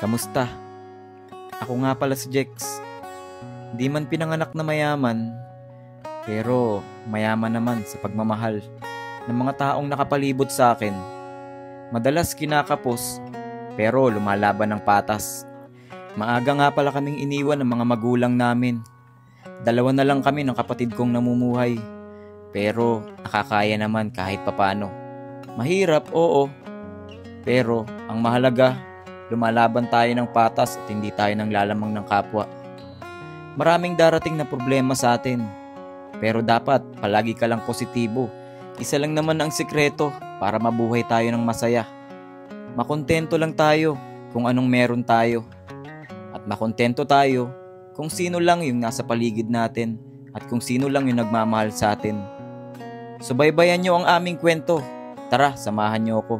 Kamusta? Ako nga pala si Jex. Di man pinanganak na mayaman, pero mayaman naman sa pagmamahal ng mga taong nakapalibot sa akin. Madalas kinakapos, pero lumalaban ng patas. Maaga nga pala kaming iniwan ng mga magulang namin. 2 na lang kami ng kapatid kong namumuhay, pero nakakaya naman kahit papano. Mahirap, oo, pero ang mahalaga, lumalaban tayo ng patas at hindi tayo nang lalamang ng kapwa. Maraming darating na problema sa atin, pero dapat palagi ka lang positibo. Isa lang naman ang sikreto para mabuhay tayo ng masaya. Makontento lang tayo kung anong meron tayo. At makontento tayo kung sino lang yung nasa paligid natin at kung sino lang yung nagmamahal sa atin. Subaybayan nyo ang aming kwento. Tara, samahan nyo ako.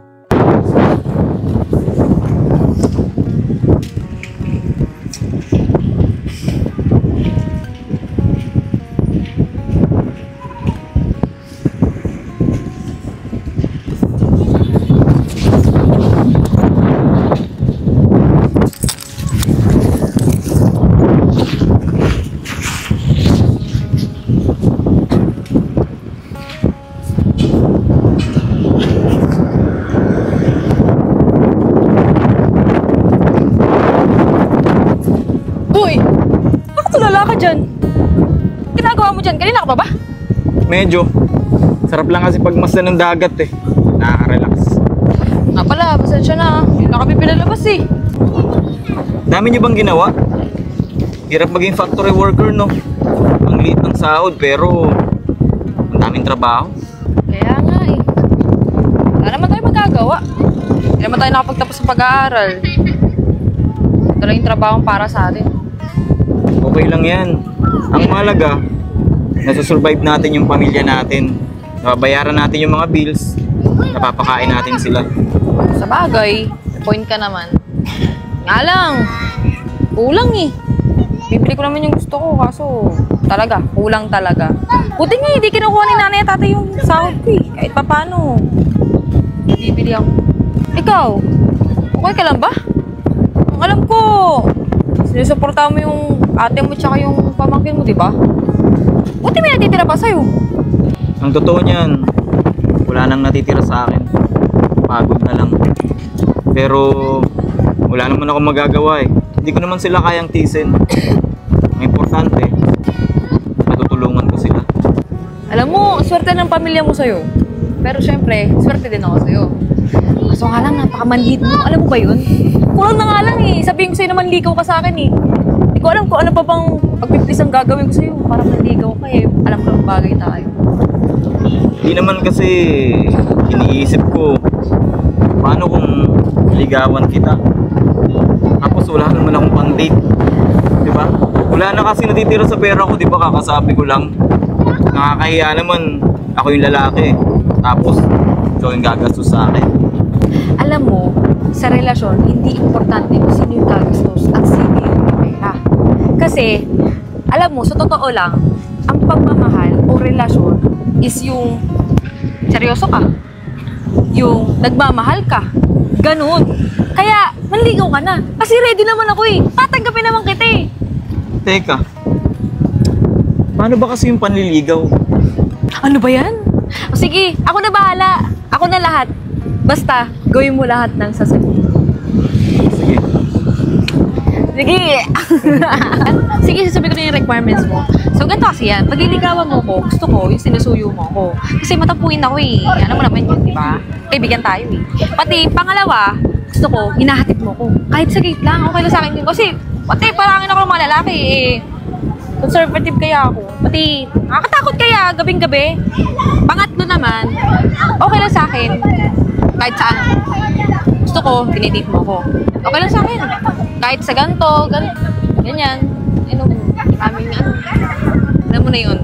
Ginagawa mo dyan? Kanina ka pa ba? Medyo. Sarap lang kasi pagmasdan ng dagat eh. Nakaka-relax. Nga pala, pasensya na. Hindi na kami pinalabas eh. Dami nyo bang ginawa? Hirap maging factory worker, no? Ang liit ng sahod pero ang daming trabaho. Kaya nga eh. Wala naman tayo magagawa. Hindi naman tayo nakapagtapos ng pag-aaral. Ito lang yung trabaho para sa atin. Okay lang yan. Ang mahalaga, nasusurvive natin yung pamilya natin. Nababayaran natin yung mga bills. Napapakain natin sila. Sa bagay, point ka naman. Nga lang, kulang eh. Bibili ko naman yung gusto ko, kaso talaga, kulang talaga. Buti nga, hindi kinukuha ni nanay at tatay yung sahod ko eh. Kahit pa paano. Bibili ako. Ikaw, okay ka lang ba? Ang alam ko, sinusuporta mo yung ate mo tsaka yung pamangkin mo, diba? Buti may natitira pa sa'yo. Ang totoo niyan, wala nang natitira sa akin. Pagod na lang. Pero wala naman ako magagawa eh. Hindi ko naman sila kayang tisin. Ang importante, matutulungan ko sila. Alam mo, swerte ng pamilya mo sa'yo. Pero syempre, swerte din ako sa'yo. Kaso nga lang, napakamanhid mo. Alam mo ba yun? Kulang na nga lang eh. Sabihin ko sa'yo naman ligaw ka sa akin eh. Hindi ko alam kung ano pa bang pagpiplis ang gagawin ko sa'yo para manligaw ka eh. Alam ko lang bagay tayo. Hindi naman kasi iniisip ko, paano kung ligawan kita? Tapos wala naman akong pang-date. Diba? Wala na kasi natitira sa pera ko, diba? Kakasabi ko lang. Nakakahiya naman, ako yung lalaki. Tapos, ikaw yung gagastos sa akin. Alam mo, sa relasyon, hindi importante kung sino yung gagastos at sino yung pera. Kasi, alam mo, sa totoo lang, ang pagmamahal o relasyon is yung seryoso ka. Yung nagmamahal ka. Ganun. Kaya, manligaw ka na. Kasi ready naman ako eh. Tatanggapin naman kita eh. Teka, paano ba kasi yung panliligaw? Ano ba yan? O sige, ako na bahala. Ako na lahat. Basta, gawin mo lahat ng sasabihin. Sige. Sige! Sige, sasabihin ko na yung requirements mo. So, ganito kasi yan. Pag liligawan mo ko, gusto ko yung sinusuyo mo ko. Kasi matapuin ako eh. Alam mo naman yun, di ba? Kaibigan tayo eh. Pati, pangalawa, gusto ko, hinahatid mo ko. Kahit sa gate lang, okay lang sa akin yun. Kasi, pati, parangin ako ng mga lalaki eh. Conservative kaya ako. Pati, nakakatakot kaya gabing-gabi. Pangatlo naman, okay lang sa akin. Kahit saan. Gusto ko, dinidate mo ko. Okay lang sa akin. Kahit sa ganito, ganyan. Aming ano. Alam mo na yun.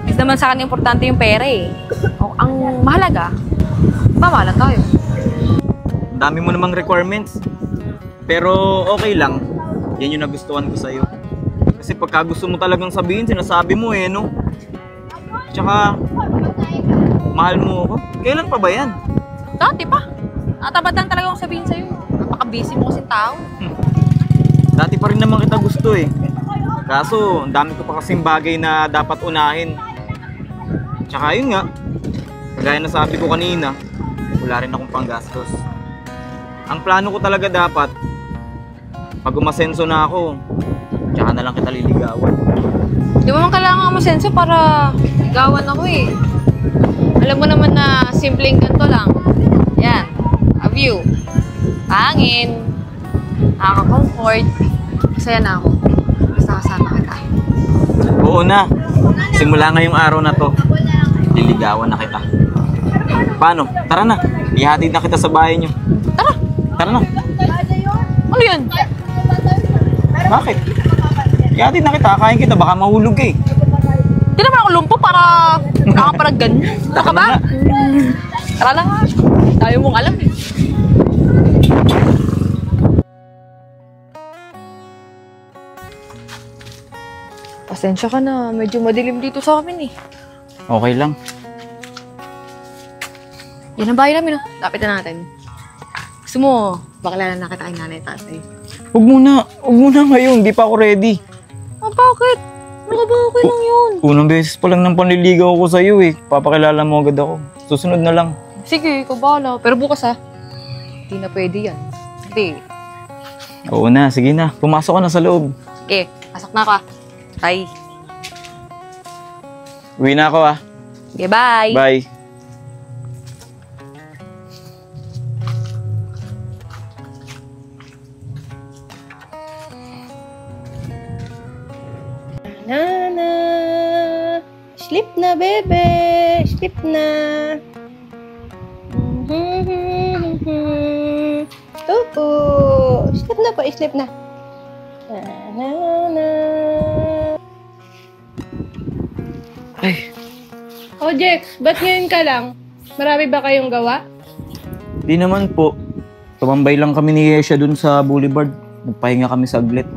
Kasi naman sa akin importante yung pera eh. O, ang mahalaga, mamahalan tayo. Ang dami mo namang requirements. Pero okay lang. Yan yung nagustuhan ko sa'yo. Kasi pagka gusto mo talagang sabihin, sinasabi mo eh, no? Tsaka, mahal mo ako. Kailan pa ba yan? Dati pa. Natabat lang talaga akong sabihin sa'yo. Napaka-busy mo kasing tao. Dati pa rin naman kita gusto eh. Kaso, ang dami ko pa kasing bagay na dapat unahin. Tsaka yun nga, kagaya na sabi ko kanina, wala rin akong panggastos. Ang plano ko talaga dapat, pag umasenso na ako, tsaka na lang kita liligawan. Di mo man kailangan masenso para ligawan ako eh. Alam mo naman na simpleng ganito lang. Yan, a view. Hangin. Nakaka-comfort. Masaya na ako. Basta kasama kita. Oo na. Simula ngayong araw na to, liligawan na kita. Paano? Tara na. Ihatid na kita sa bahay niyo. Tara! Tara na. Ano yun? Bakit? Ihatid na kita. Kain kita. Baka mahulog eh. Hindi naman ako lumpo para nakaparag ganyan. Tara ba? Tara na nga. Tayo mong alam eh. Pasensya ka na. Medyo madilim dito sa amin eh. Okay lang. Yan ang bahay namin oh. Lapit na natin. Gusto mo, bakilala na kita kay nanay at tatay. Huwag muna. Huwag muna ngayon. Di pa ako ready. Oh, bakit? Ano ka ba? Okay lang yun. Unang beses pa lang ng panliligaw ko sa'yo eh. Papakilala mo agad ako. Susunod na lang. Sige, ikaw bahala. Pero bukas ha. Hindi na pwede yan. Hindi. Oo na. Sige na. Pumasok ka na sa loob. Sige, pasok na ka. Bye. Uwi na ako ah. Okay, bye. Bye. Nana, sleep na bebe, sleep na. Tupo, sleep na po, sleep na. Nana. Ay, Oh Jex, ba't ngayon ka lang? Marami ba kayong gawa? di naman po. Tumambay lang kami ni Yesha dun sa boulevard. Nagpahinga kami saglit.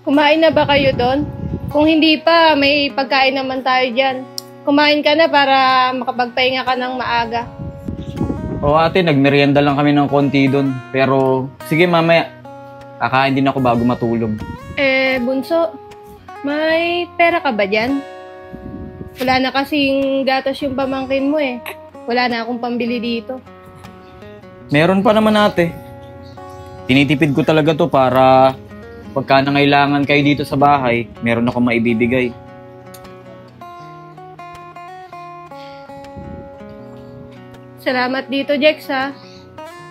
Kumain na ba kayo doon? Kung hindi pa, may pagkain naman tayo dyan. Kumain ka na para makapagpahinga ka ng maaga. Oo ate, nagmerienda lang kami ng konti dun. Pero, sige mamaya. Kakain din ako bago matulog. Bunso, may pera ka ba dyan? Wala na kasing gatas yung pamangkin mo eh. Wala na akong pambili dito. Meron pa naman ate. Tinitipid ko talaga to para pagka nangailangan kayo dito sa bahay, meron akong maibibigay. Salamat dito, Jex, ha?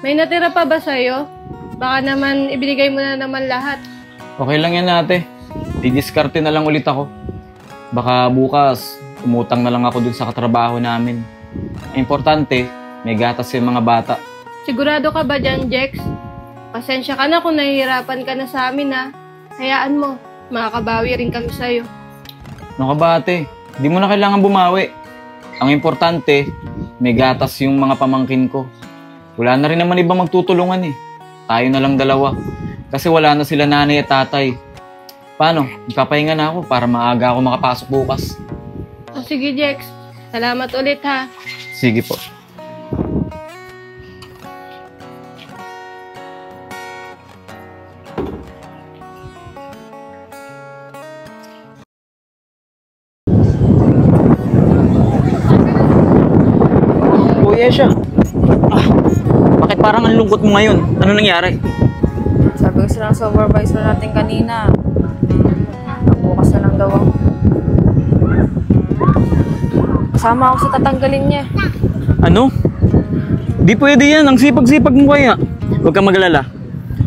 May natira pa ba sa'yo? Baka naman ibinigay mo na naman lahat. Okay lang yan ate. Didiskarte na lang ulit ako. Baka bukas, umutang na lang ako dun sa katrabaho namin. Ang importante, may gatas yung mga bata. Sigurado ka ba dyan, Jex? Pasensya ka na kung nahihirapan ka na sa amin, ha? Hayaan mo, makakabawi rin kami sa'yo. Ano ka ba ate? Di mo na kailangan bumawi. Ang importante, may gatas yung mga pamangkin ko. Wala na rin naman ibang magtutulungan eh. Tayo na lang dalawa. Kasi wala na sila nanay at tatay. Paano? Magpapahinga na ako para maaga ako makapasok bukas. O sige, Jex. Salamat ulit, ha? Sige po. Kuya siya. Bakit parang ang lungkot mo ngayon? Ano nangyari? Sabi Sabi ko sila ng supervisor natin kanina. Bukas na lang daw ako. Kasama ako sa tatanggalin niya. Ano? Di pwede yan. Ang sipag-sipag mo kaya. Huwag kang magalala.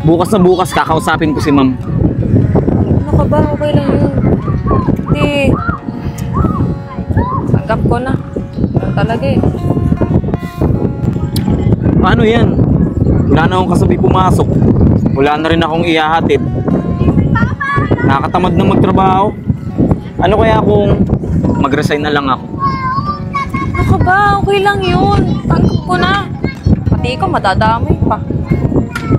Bukas na bukas kakausapin ko si ma'am. Ano ka ba? Okay lang yun. Hindi. Tanggap ko na. Ano talaga eh. Paano yan? Wala na akong kasabay pumasok. Wala na rin akong ihahatid. Nakakatamad na magtrabaho. Ano kaya kung mag-resign na lang ako? Ano ka ba? Okay lang yun. Tanggap ko na. Pati ikaw madadamay pa.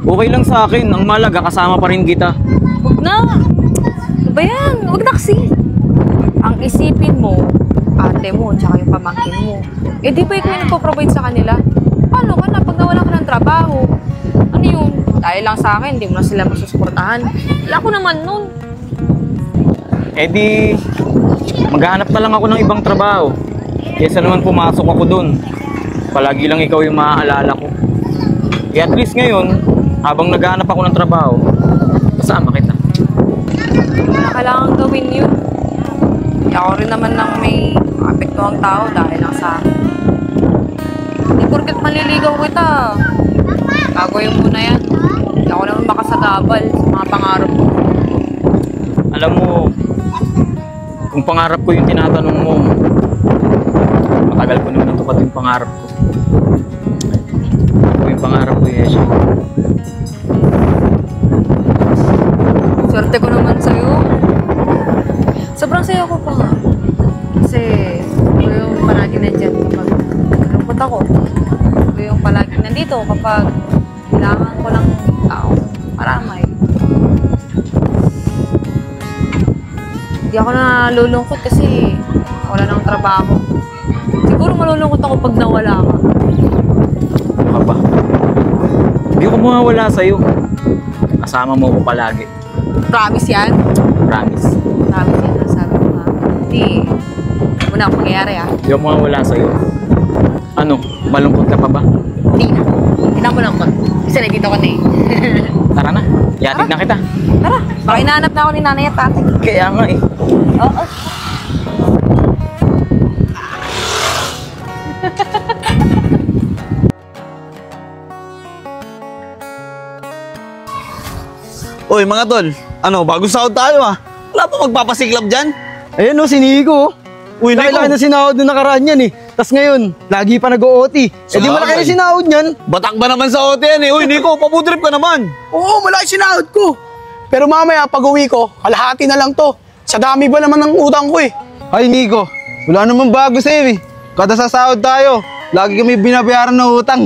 Okay lang sa akin. Ang malaga kasama pa rin kita. Huwag na. Ano ba yan? Huwag na kasi. Ang isipin mo, ate mo, tsaka yung pamangkin mo. Eh di ba ikaw yung nagpo-provide sa kanila? Paano ka na pag nawala ka ng trabaho? Ano yun? Dahil lang sa akin, hindi mo na sila masusuportahan. Wala ko naman nun. Eh di, maghahanap na lang ako ng ibang trabaho. Kesa naman pumasok ako dun. Palagi lang ikaw yung maaalala ko. Kaya at least ngayon, habang naghahanap ako ng trabaho, kasama kita. Wala kailangan gawin yun. Ako rin naman lang may apektuhang tao dahil lang sa akin. Hindi porket manliligaw kita. Gagawin mo na yan. Hindi ako naman makasagabal sa mga pangarap ko. Alam mo, kung pangarap ko yung tinatanong mo, matagal ko naman natupad yung pangarap ko. Ako yung pangarap ko, Yesha. Swerte ko naman sa'yo. Sobrang sayo ko pa nga. Kasi ako yung palagi nandyan kapag malungkot ako. Ako yung palagi nandito kapag kailangan ko ng tao. Maramay. Hindi ako nalulungkot kasi wala nang trabaho. Siguro malulungkot ako pag nawala ka. Ano ka ba? Hindi ako mawawala sa'yo. Kasama mo ko palagi. Promise yan? Promise. Promise yan ang sabi ko ha. Hindi. Muna ako mangyayari ha. Hindi ako mawawala sa'yo. Ano? Malungkot ka pa ba? Hindi na. Hindi na mo lang ko. Kasi nandito ko na eh. Tara na. Yatid na kita. Tara. Baka inaanap na ako ni nanay at tatay. Kaya nga eh. Oo. Uy, mga tol, ano, bagong sahod tayo ah. Wala pa magpapasiklab dyan? Ayan o, si Nico. Uy, Laki-laki na sinahod nung nakaraan yan eh. Tapos ngayon, lagi pa nag-OT. Eh di malaki na sinahod niyan. Batak ba naman sa OT yan eh? Uy, Nico, paputrip ka naman. Oo, malaki sinahod ko. Pero mamaya, pag uwi ko, kalahati na lang to. Sa dami ba naman ng utang ko eh. Ay Nico, wala namang bago sa'yo eh. Kada sasahod tayo, lagi kami binabayaran ng utang.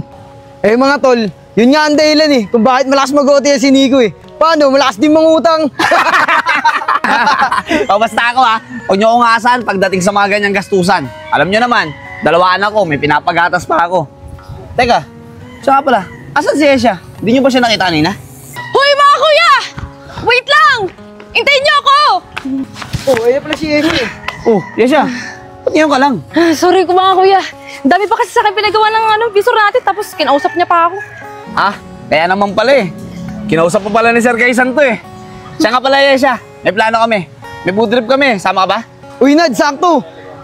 Eh mga tol, yun nga ang dahilan eh. Kung bakit malakas mag-OT yan si Nico eh. Paano? Malakas din mangutang. O, basta ako ha, huwag niyo akong asahan pagdating sa mga ganyang gastusan. Alam niyo naman, dalawaan ako, may pinapagatas pa ako. Teka, siya nga pala, asan si Esha? Hindi niyo ba siya nakita kanina? Hoy mga kuya! Wait lang! Hintayin niyo ako! Oh, ayan pala si Esha eh. Oh, Esha, ba't ngayon ka lang? Sorry ko mga kuya. Ang dami pa kasi sa akin pinagawa ng visor natin tapos kinausap niya pa ako. Ah, kaya naman pala eh. Kinausap pa pala ni Sir Kaysan to eh. Siya nga pala, Esha, may plano kami. May food trip kami, sama ka ba? Uy Nad, sakto.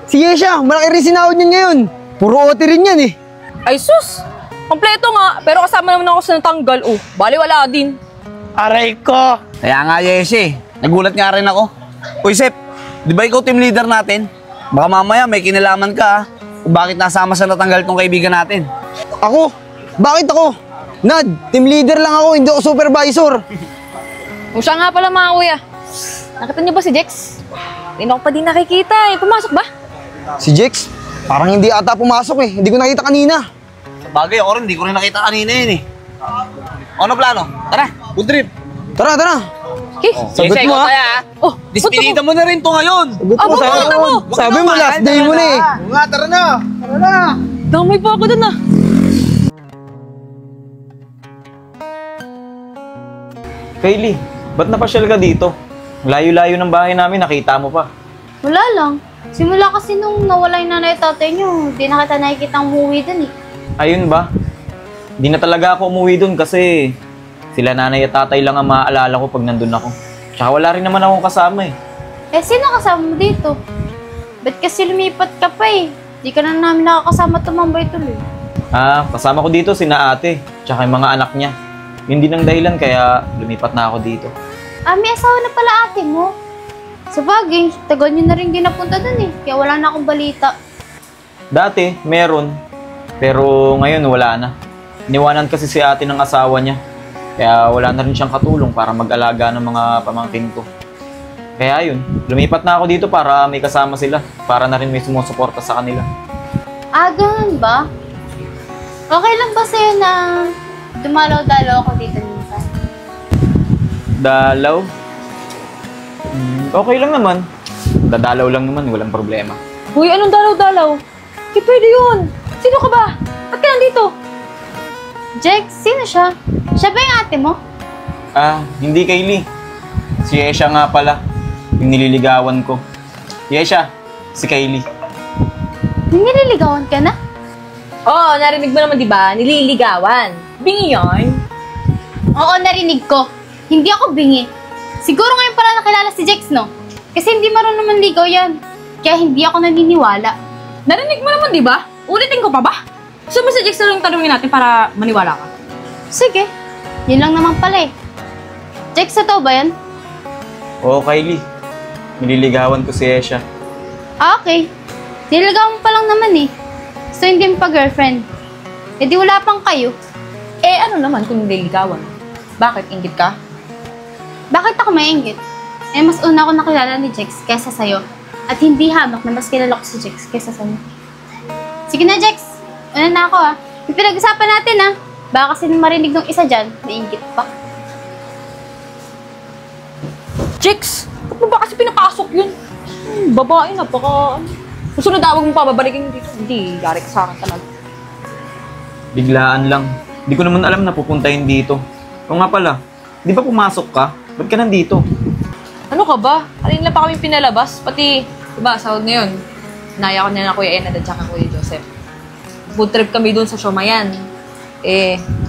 Si Esha, malaki rin sinahod niyan ngayon. Puro OT rin yan eh. Ay sus! Kompleto nga, pero kasama naman ako sa natanggal. Oh, bali wala din. Aray ko. Kaya nga, Yeshe, nagulat nga rin ako. Uy, Sep, di ba ikaw team leader natin? Baka mamaya may kinalaman ka kung bakit nasama sa natanggal tong kaibigan natin. Ako? Bakit ako? Nad, team leader lang ako, hindi ako supervisor. O siya nga pala mga kuya. Nakita niyo ba si Jex? Hindi na ako pa din nakikita eh. Pumasok ba? Si Jex, parang hindi ata pumasok eh. Hindi ko nakita kanina. Bagay, ako rin, hindi ko rin nakita kanina yun eh. Ano plano? Tara, food trip. Tara, tara. Okay. Sagot mo ha. Oh, Dispedida mo na rin to ngayon. Sagot mo, sabi pupunta mo. Sabi mo, last day mo na eh. Nga, tara na. Tara na. damay pa ako dun ah. Kylie, ba't napasyal ka dito? Layo-layo ng bahay namin, nakita mo pa. Wala lang. Simula kasi nung nawala yung nanay at tatay nyo, di na kita nakikita umuwi dun eh. Ayun ba? Di na talaga ako umuwi dun kasi Sila nanay at tatay lang ang maaalala ko pag nandun ako. Tsaka wala rin naman akong kasama eh. Eh, sino kasama mo dito? Ba't kasi lumipat ka pa eh? Di ka na namin nakakasama tumambay tuloy. Kasama ko dito sina ate, tsaka yung mga anak niya. Yun din ang dahilan kaya lumipat na ako dito. May asawa na pala ate mo. Sa bagay, tagal nyo na rin din napunta dun eh. Kaya wala na akong balita. Dati, meron. Pero ngayon wala na. Iniwanan kasi si ate ng asawa niya. Kaya wala na rin siyang katulong para mag-alaga ng mga pamangkin ko. Kaya yun, lumipat na ako dito para may kasama sila. Para na rin may sumusuporta sa kanila. Ganun ba? Okay lang ba sa'yo na dumalaw-dalaw ako dito minsan? Dalaw? Okay lang naman. Dadalaw lang naman, walang problema. Uy, anong dalaw-dalaw? Di pwede yun. Sino ka ba? Ba't ka nandito? Jex, sino siya? Siya ba yung ate mo? Hindi Kaylee. Si Yesha nga pala. Yung nililigawan ko. Yesha, si Kaylee. Nililigawan ka na? Oo, narinig mo naman diba? Nililigawan. Bingi yarn. Oo, narinig ko. Hindi ako bingi. Siguro ngayon pala nakilala si Jex, no? Kasi hindi marunong manligaw yan. Kaya hindi ako naniniwala. Narinig mo naman diba? Ulitin ko pa ba? So, sa Jex na lang tanungin natin para maniwala ka. Sige. Yun lang naman pala eh. Jex, totoo ba yan? Oo, Kaylee. Nililigawan ko si Yesha. Okay. Nililigawan mo pa lang naman eh. So, hindi mo pa girlfriend. Eh di wala pang kayo. Ano naman kung nililigawan? Bakit? Inggit ka? Bakit ako maingit? Mas una ako nakilala ni Jex kaysa sa'yo. At hindi hamak na mas kilala ko si Jex kaysa sa'yo. Sige na, Jex. Una na ako Yung pinag-usapan natin Baka kasi marinig ng isa dyan, naingit pa. Jex! Ba't mo ba kasi pinapasok yun? Babae, napaka... Susunod na, huwag mong pababalikin dito. Hindi, yari ka sa akin talaga. Biglaan lang. Di ko naman alam na pupuntahin dito. O nga pala, di ba pumasok ka? Ba't ka nandito? Ano ka ba? Alin lang pa kami pinalabas. Pati, diba, sahod ngayon. Naya ko niya na Kuya Enad at saka Kuya Joseph. Food trip kami dun sa Shomayan.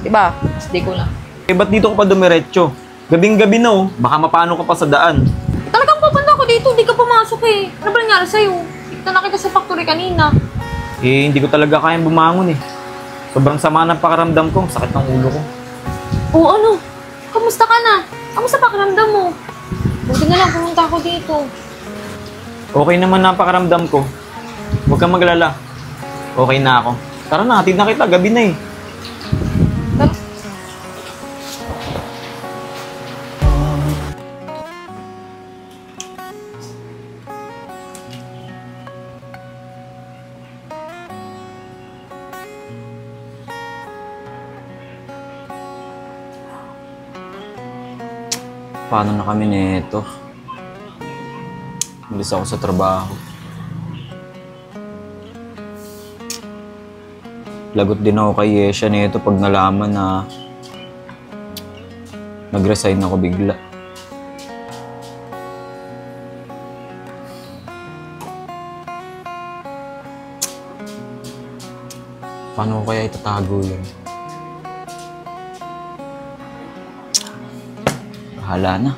Diba, last day ko lang. Ba't dito ka pa dumiretso? Gabing-gabi na baka mapano ka pa sa daan. Talagang pupunta ako dito, hindi ka pumasok Ano ba nangyari sa'yo? Kita na kita sa factory kanina. Hindi ko talaga kayang bumangon Sobrang sama ng pakaramdam ko, sakit ng ulo ko. Ano? Kamusta ka na? Kamusta pakiramdam mo? Buti na lang pumunta ako dito. Okay naman na ang pakaramdam ko. Huwag kang maglala. Okay na ako. Tara na, hatid na kita, gabi na Paano na kami nito? Malis ako sa trabaho. Lagot din ako kay Yesha nito pag nalaman na nag-resign ako bigla. Paano ko kaya itatago yun? Bahala na.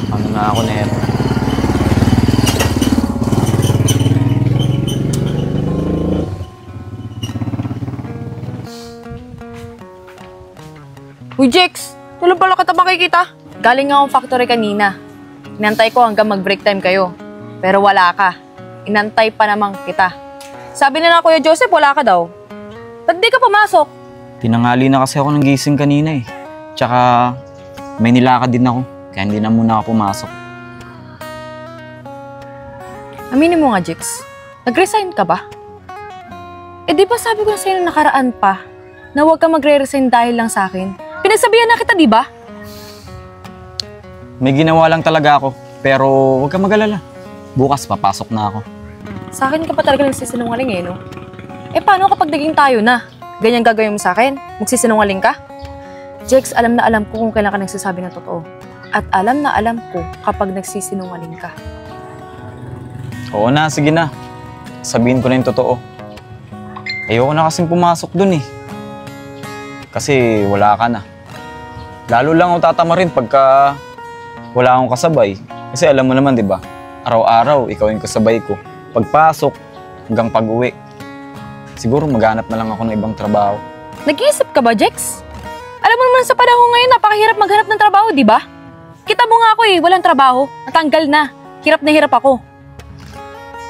Ano na ako neto? Uy, Jex! Tulang pala kita makikita. Galing nga akong factory kanina. Inantay ko hanggang mag-break time kayo. Pero wala ka. Inantay pa naman kita. Sabi na Kuya Joseph, wala ka daw. Ba't di ka pumasok? Tinanghali na kasi ako ng gising kanina Tsaka may nilakad din ako. Kaya hindi na muna ako pumasok. Aminin mo nga, Jex. Nag-resign ka ba? Di ba sabi ko na sa'yo nakaraan pa na huwag ka magre-resign dahil lang sa akin? Pinagsabihan na kita, di ba? May ginawa lang talaga ako. Pero huwag kang mag-alala. Bukas papasok na ako. Sa akin ka pa talaga nagsisinungaling no? Paano kapag naging tayo na? Ganyan gagawin mo sa akin? Magsisinungaling ka? Jex, alam na alam ko kung kailan ka nagsasabi ng totoo. At alam na alam ko kapag nagsisinungaling ka. Oo na, sige na. Sabihin ko na yung totoo. Ayoko na kasing pumasok dun eh. Kasi wala ka na. Lalo lang ako tatama rin pagka wala akong kasabay. Kasi alam mo naman, di ba? Araw-araw, ikaw yung kasabay ko. Pagpasok, hanggang pag-uwi. Siguro maghanap na lang ako ng ibang trabaho. Nag-iisip ka ba, Jex? Alam mo naman sa panahon ngayon, napakahirap maghanap ng trabaho, di ba? Kita mo nga ako eh, walang trabaho. Natanggal na. Hirap na hirap ako.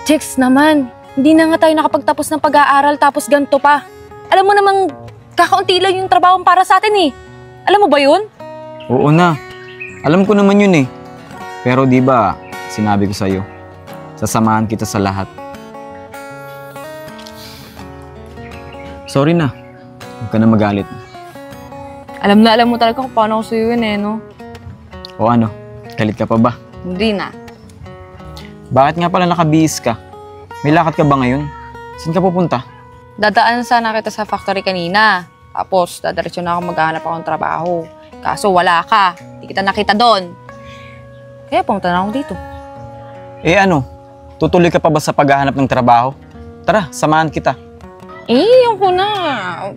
Jex naman, hindi na nga tayo nakapagtapos ng pag-aaral tapos ganito pa. Alam mo namang kakaunti lang yung trabaho para sa atin eh. Alam mo ba yun? Oo na. Alam ko naman yun eh. Pero di ba, sinabi ko sa'yo, sasamahan kita sa lahat. Sorry na. Huwag ka na magalit. Alam na alam mo talaga kung paano ako sa'yo yun eh, no? O ano, galit ka pa ba? Hindi na. Bakit nga pala nakabihis ka? May lakad ka ba ngayon? Saan ka pupunta? Dadaan sana kita sa factory kanina. Tapos, dadiretso na ako maghahanap akong trabaho. Kaso wala ka. Hindi kita nakita doon. Kaya pumunta na ako dito. Eh ano, tutuloy ka pa ba sa paghahanap ng trabaho? Tara, samahan kita. Eh, yung ko na.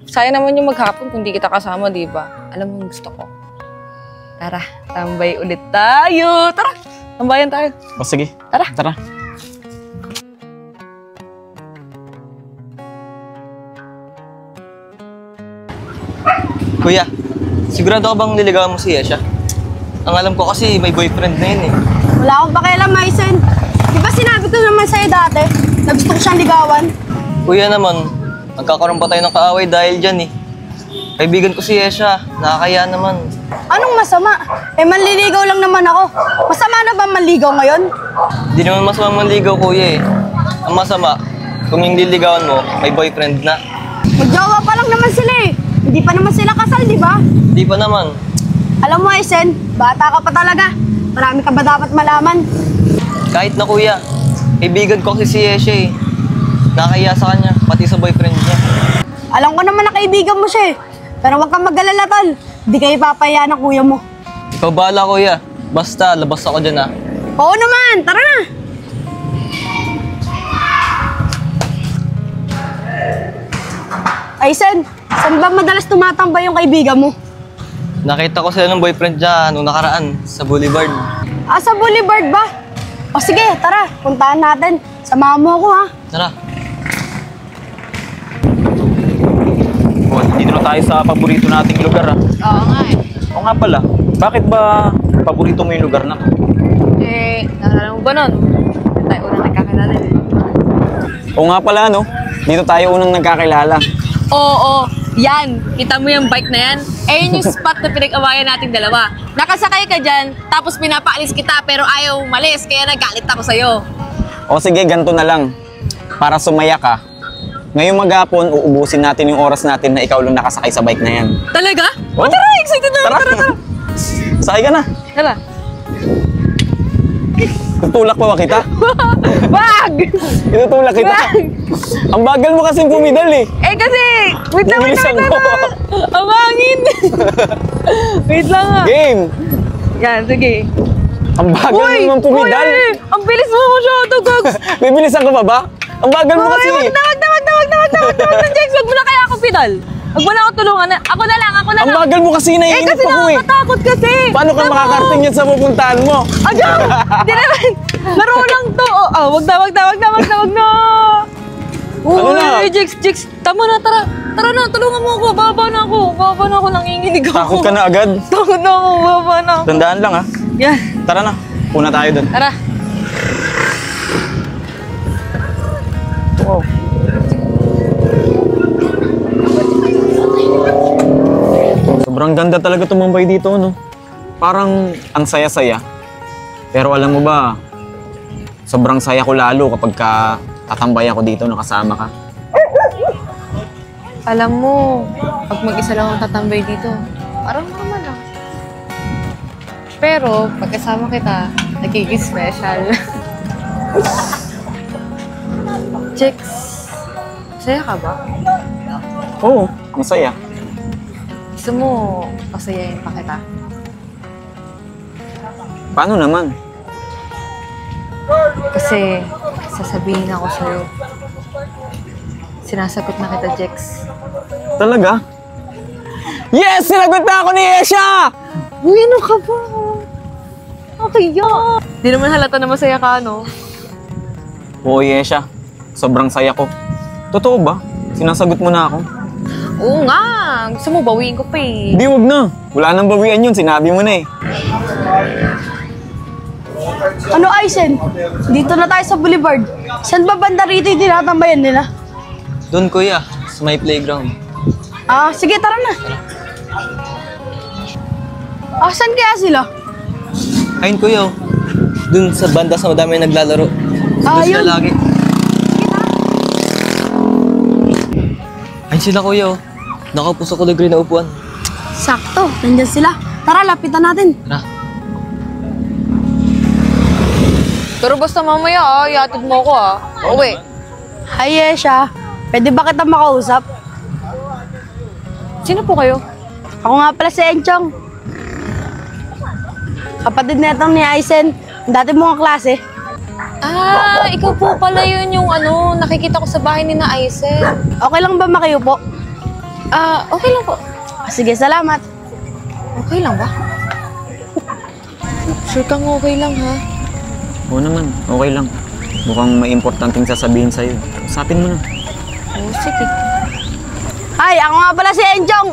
Sayang naman yung maghapon kung di kita kasama, di ba? Alam mo yung gusto ko. Tara, tambay ulit tayo. Tara, tambayan tayo. O sige, Tara. tara. Kuya, sigurado ka bang niligawan mo si Yesha? Ang alam ko kasi may boyfriend na yun eh. Wala akong pakialam, Maisen. Di ba sinabi ko naman sa'yo dati na gusto ko siyang ligawan? Kuya naman, magkakaroon pa tayo ng kaaway dahil dyan eh. Kaibigan ko si Yesha, nakakaya naman. Anong masama? Eh, manliligaw lang naman ako. Masama na ba manligaw ngayon? Di naman masama manligaw, kuya eh. Ang masama, kung yung liligawan mo, may boyfriend na. Magjowa pa lang naman sila eh. Hindi pa naman sila kasal, di ba? Di pa naman. Alam mo, Maisen, bata ka pa talaga. Marami ka ba dapat malaman? Kahit na kuya, kaibigan ko kasi si Yesha eh. Nakakaya sa kanya, pati sa boyfriend niya. Alam ko naman na kaibigan mo siya eh. Pero huwag kang mag-alala, tol. Hindi kayo papaya ng kuya mo. Ikaw bahala, kuya. Basta, labas ako dyan ah. Oo naman, tara na. Aysen, saan ba madalas tumatambay yung kaibigan mo? Nakita ko sila ng boyfriend niya nung nakaraan sa Boulevard. Ah, sa Boulevard ba? O sige, tara, puntahan natin. Samahan mo ako ha. Tara. O, dito na tayo sa paborito nating lugar ah. Oo nga eh. O nga pala, bakit ba paborito mo yung lugar na to? Eh, naalala mo ba nun? Tayo unang nagkakilala eh. O nga pala no, dito tayo unang nagkakilala. Oo, yan. Kita mo yung bike na yan? Eh, yun yung spot na pinag-awayan nating dalawa. Nakasakay ka dyan, tapos pinapaalis kita pero ayaw umalis, kaya nagalit ako sa'yo. O sige, ganito na lang. Para sumaya ka, ngayong maghapon, uubusin natin yung oras natin na ikaw lang nakasakay sa bike na yan. Talaga? Oh. Tara, excited na ako. Tara. Sakay ka na. Tara. Tutulak pa ba kita? Wag! Itutulak kita. Ang bagal mo kasing pumidal eh. Eh kasi, wait lang. Bilisan mo. Ang hangin. Wait lang nga. Game! Yan, sige. Ang bagal mo naman pumidal. Uy, ang bilis mo masyado, Gags. Bibilisan ka pa ba? Ang bagal mo kasi. Wag na, Jex. Wag mo na kaya ako pedal. Wag mo na ako tulungan. Ako na lang. Ang bagal mo kasi, naiinip kasi ako eh. nakakatakot kasi. Paano ka makakarating yan sa pupuntahan mo? Adyo! Di naman. Laro lang to. Oh, wag na. Ano na? Uy, Jex. Tama na, tara. Tara na, tulungan mo ako. Baba na ako. Nanginginig ako. Takot ka na agad. Takot na ako. Baba na ako. Tandaan lang ha. Yan. Tara na. Una tayo dun. Tara. Wow. Sobrang ganda talaga tumambay dito, no? Parang ang saya-saya. Pero alam mo ba, sobrang saya ko lalo kapag tatambay ako dito nakasama ka. Alam mo, pag mag-isa lang ang tatambay dito, parang normal lang. Pero, pag kasama kita, nagiging special. Chicks, masaya ka ba? Oo. Masaya. Gusto mo, pasayahin pa kita. Paano naman? Kasi, sasabihin ako sa'yo. Sinasagot na kita, Jex. Talaga? Yes! Sinagot na ako ni Esha! Uy, ano ka ba? Okay yan. Di naman halata na masaya ka, no? Oo, Esha. Sobrang saya ko. Totoo ba? Sinasagot mo na ako? Oo nga. Gusto mo, bawiin ko pa eh. Di, wag na. Wala nang bawian yun. Sinabi mo na eh. Ano, Aizen? Dito na tayo sa boulevard. Saan ba banda rito yung tinatambayan nila? Doon, kuya. Sa may playground. Ah, sige, tara na. Saan kaya sila? Ayun, kuya. Doon sa banda sa madami naglalaro. Doon Yun. sila lagi. Ayun sila, kuya. Nakaupo sa kulay green na upuan. Sakto, nandyan sila. Tara, lapitan natin. Tara. Pero basta mamaya iatid mo ako Uwi. Hi, Esha. Pwede ba kita makausap? Sino po kayo? Ako nga pala si Enchong. Kapatid na itong ni Aizen. Dati mong klase. Ikaw po pala yun yung nakikita ko sa bahay ni na Aizen. Okay lang ba makiupo? Okay lang po. Sige, salamat. Okay lang ba? Sure kang okay lang, ha? Oo naman. Okay lang. Mukhang may importanteng sasabihin sa'yo. Usapin mo na. Oh, sige. Hi, ako nga pala si Enchong.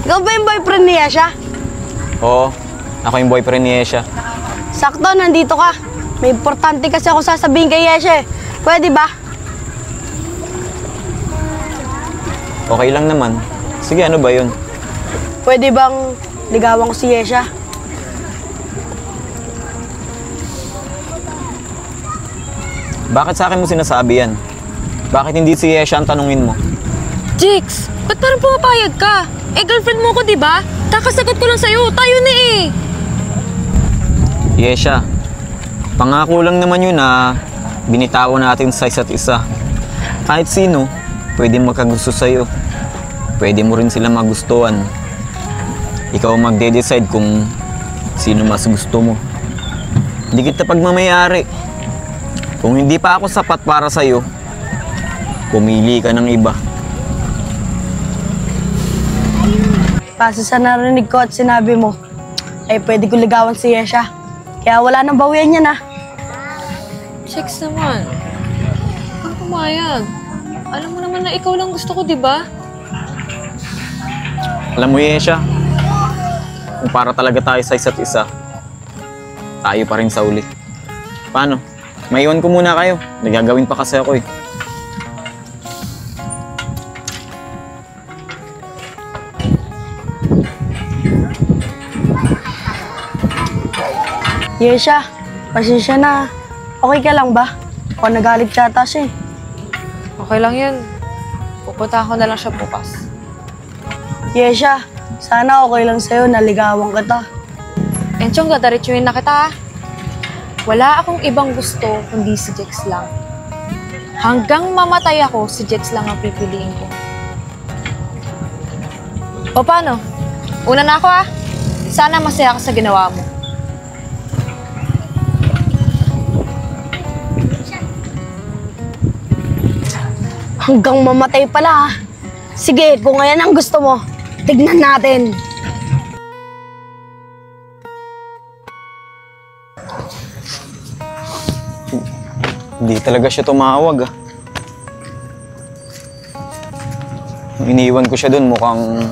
Ikaw ba yung boyfriend ni Esha? Oo. Ako yung boyfriend ni Esha. Sakto, nandito ka. May importante kasi ako sasabihin kay Esha. Pwede ba? Okay lang naman. Sige, ano ba yun? Pwede bang ligawan ko si Esha? Bakit sa akin mo sinasabi yan? Bakit hindi si Esha ang tanungin mo? Jex, ba't parang pumapayag ka? Girlfriend mo ko, di ba? Kakasagot ko lang sa'yo. Tayo na eh. Esha, pangako lang naman yun na binitawan natin sa isa't isa. Kahit sino, pwede magkagusto sa'yo. Pwede mo rin sila magustuhan. Ikaw magde-decide kung sino mas gusto mo. Hindi kita pagmamayari. Kung hindi pa ako sapat para sa'yo, pumili ka ng iba. Kasi sa narinig ko at sinabi mo, pwede ko ligawan si Esha. Kaya wala nang bawian yan, Jex naman. Ang pumayag. Alam mo naman na ikaw lang gusto ko, di ba? Alam mo, Esha, kung para talaga tayo sa isa't isa, tayo pa rin sa uli. Paano? Maiwan ko muna kayo. Nagagawin pa kasi ako eh. Esha, pasensya na. Okay ka lang ba? O nagalit yata siya eh. Okay lang yun. Pupunta ako na lang siya bukas. Esha, sana okay lang sa'yo, naligawan kita. Enchong, dadaritsuhin na kita. Wala akong ibang gusto kundi si Jex lang. Hanggang mamatay ako, si Jex lang ang pipiliin ko. O paano? Una na ako Sana masaya ka sa ginawa mo. Hanggang mamatay pala Sige, kung ayan ang gusto mo, tignan natin. Hindi talaga siya tumawag Nung iniwan ko siya dun, mukhang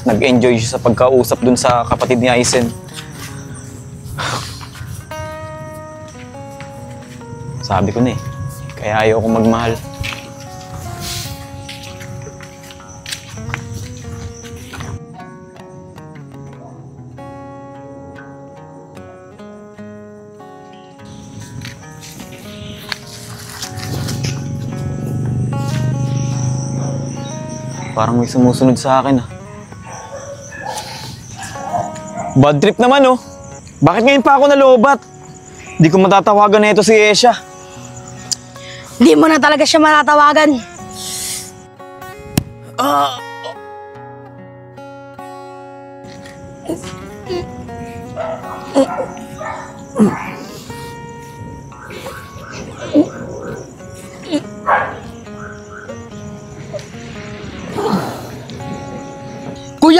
nag-enjoy siya sa pagkausap dun sa kapatid ni Aizen. Sabi ko na kaya ayaw ko magmahal. Parang may sumusunod sa akin Bad trip naman Bakit ngayon pa ako nalobat? Di ko matatawagan na ito si Esha. Di mo na talaga siya matatawagan. Kuya,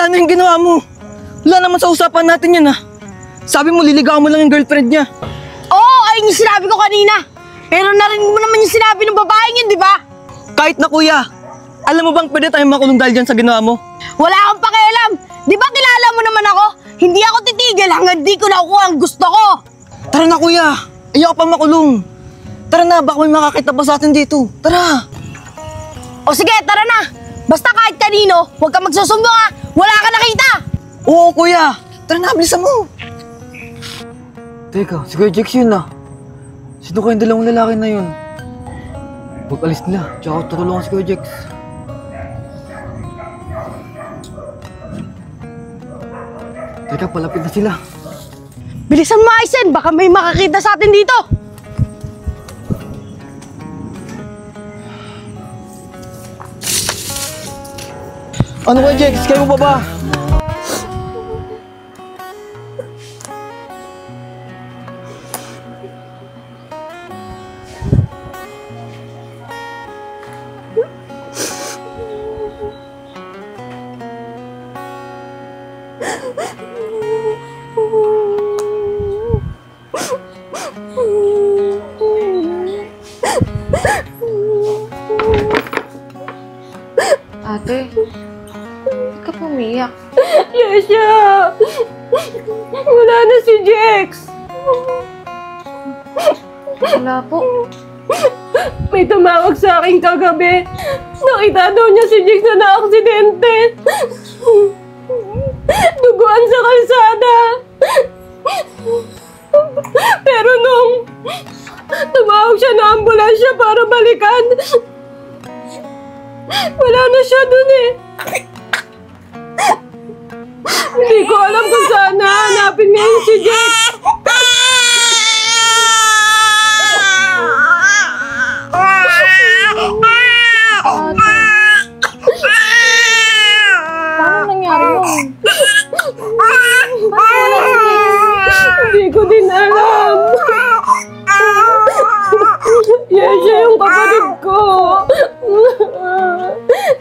ano yung ginawa mo? Wala naman sa usapan natin yan, ha? Sabi mo, liligawan mo lang yung girlfriend niya. Oo, ayun yung sinabi ko kanina. Pero narinig mo naman yung sinabi ng babaeng yun, di ba? Kahit na, kuya. Alam mo bang pwede tayong makulong dahil dyan sa ginawa mo? Wala akong pakialam. Di ba kilala mo naman ako? Hindi ako titigil hanggang di ko nakukuha ang gusto ko. Tara na, kuya. Ayoko pang makulong. Tara na, baka may makakita pa sa atin dito. Tara. O sige, tara na. Basta kahit kanino, huwag ka magsusumbong ha. Wala ka nakita. Oo, kuya. Tara na, bilisan mo. Teka, si Kuya Jex yun na. Sino kayong dalawang lalaki na yun? Huwag alis nila, tsaka tutulungan si Kuya Jex. Teka, palapit na sila. Bilisan mo, Aizen. Baka may makakita sa atin dito. Ano Kuya Jex? Kayo mo pa ba? Ate, ba't ka pumiyak? Yesha! Wala na si Jex! Wala po. May tumawag sa akin kagabi. Nakita daw niya si Jex na na-aksidente. Duguan sa kalsada. Pero nung tumawag siya na ambulansya para balikan, wala na siya dun eh. Hindi ko alam kung saan nahanapin ngayon si Jex. Paano nangyari yun? Bakit wala si Jex? Hindi ko din alam. Yan siya yung kapatid ko.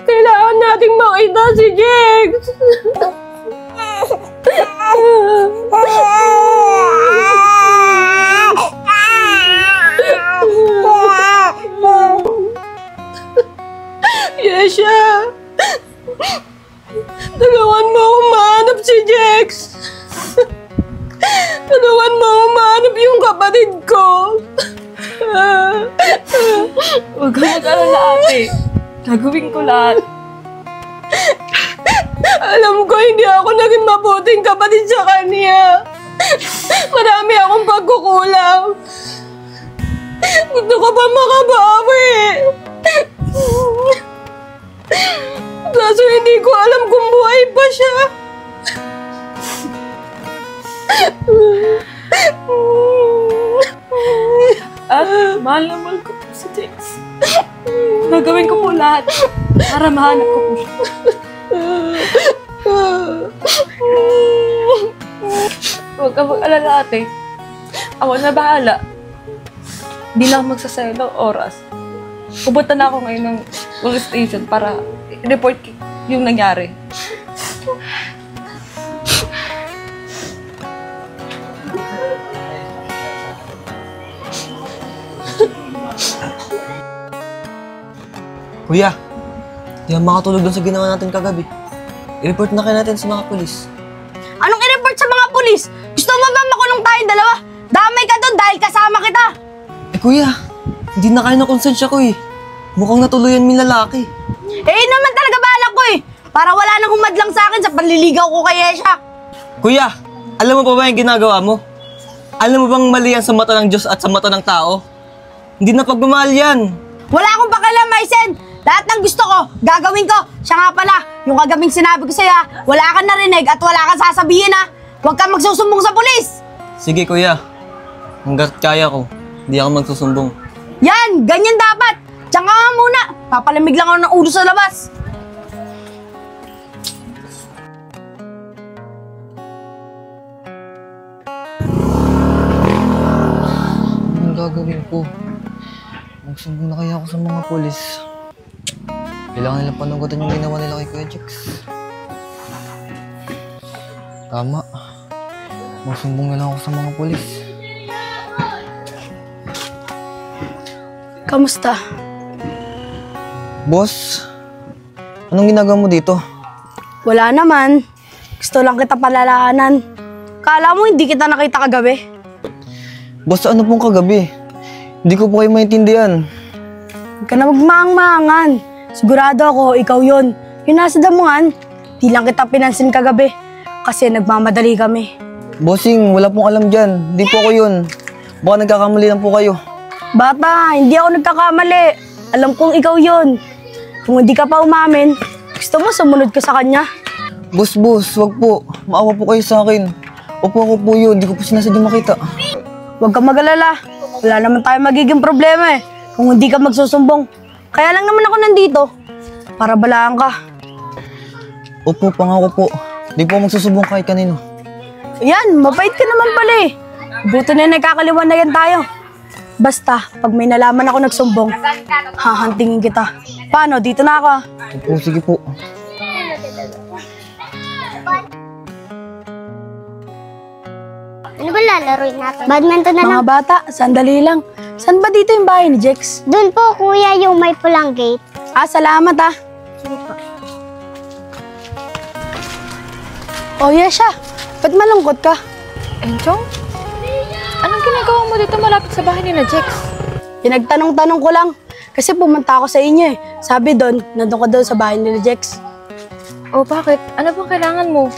Kailangan nating makita si Jex. Yesha! Tulungan mo akong mahanap si Jex! Tulungan mo akong mahanap yung kapatid ko! Huwag ka mag-alala, ate. Gagawin ko lahat. Alam ko hindi ako naging mabuting kapatid sa kanya. Marami akong pagkukulang. Gusto ko pa makabawi. Kaso hindi ko alam kung buhay pa siya. At mahal na mahal ko po si Jex. Gagawin ko po lahat para mahanap ko po siya. Huwag ka mag-alala, ate. Ako na bahala. Hindi na ako magsasayang ng oras. Pupunta na ako ngayon ng police station para i-report yung nangyari. Kuya, di ako makatulog doon sa ginawa natin kagabi. I-report na kayo natin sa mga pulis. Anong i-report sa mga pulis? Gusto mo ba makulong tayong dalawa? Damay ka doon dahil kasama kita. Eh kuya, hindi na kayo na konsensya ko eh. Mukhang natuluyan yung lalaki. Eh, naman talaga balak ko eh. Para wala nang humadlang sa akin sa panliligaw ko kay Yesha. Kuya, alam mo pa ba yung ginagawa mo? Alam mo bang mali yan sa mata ng Diyos at sa mata ng tao? Hindi na pagmamahal yan. Wala akong pakialam, Aizen. Lahat ng gusto ko, gagawin ko. Siya nga pala, yung kagabing sinabi ko sa'yo, wala kang narinig at wala kang sasabihin ha. Huwag kang magsusumbong sa pulis. Sige kuya, hanggat kaya ko, hindi ako magsusumbong. Yan, ganyan dapat. Diyan ka nga muna. Papalamig lang ako ng ulo sa labas. gagawin ko? Magsumbong na kaya ako sa mga polis. Kailangan nilang panugutan yung ginawa nila kay Kuya Jex. Tama. Magsumbong na lang ako sa mga polis. Kamusta? Boss, anong ginagawa mo dito? Wala naman. Gusto lang kita palalaanan. Kala mo hindi kita nakita kagabi? Boss, ano pong kagabi? Hindi ko po kayo maintindihan. Huwag ka na magmaang-maangan. Sigurado ako, ikaw yun. Yung nasa damuhan, di lang kita pinansin kagabi. Kasi nagmamadali kami. Bossing, wala pong alam dyan. Hindi po ako yun. Baka nagkakamali lang po kayo. Bata, hindi ako nagkakamali. Alam kong ikaw yun. Kung hindi ka pa umamin, gusto mo sumunod ka sa kanya? Boss, wag po. Maawa po kayo sa akin. Opo, ako po yun. Hindi ko po sinasadya makita. Huwag kang mag-alala. Wala naman tayo magiging problema eh. Kung hindi ka magsusumbong. Kaya lang naman ako nandito. Para balaan ka. Opo, pangako po. Hindi po magsusubong kahit kanino. Yan, mabait ka naman pala eh. Buto na nagkakaliwanagan tayo. Basta, pag may nalaman ako nagsumbong, hahantingin kita. Paano? Dito na ako. Opo, sige po. Ano ba lalaroin natin? Badminton na lang. Mga bata, sandali lang. Saan ba dito yung bahay ni Jex? Doon po, kuya, yung may pulang gate. Salamat ah. Sige po. Oh, Yesha. Ba't malungkot ka? Enchong? Anong ginagawa mo dito malapit sa bahay ni na Jex? Pinagtanong-tanong ko lang. Kasi pumunta ako sa inyo eh. Sabi doon, nandun ka daw sa bahay ni Jex. Oh, bakit? Ano bang kailangan mo?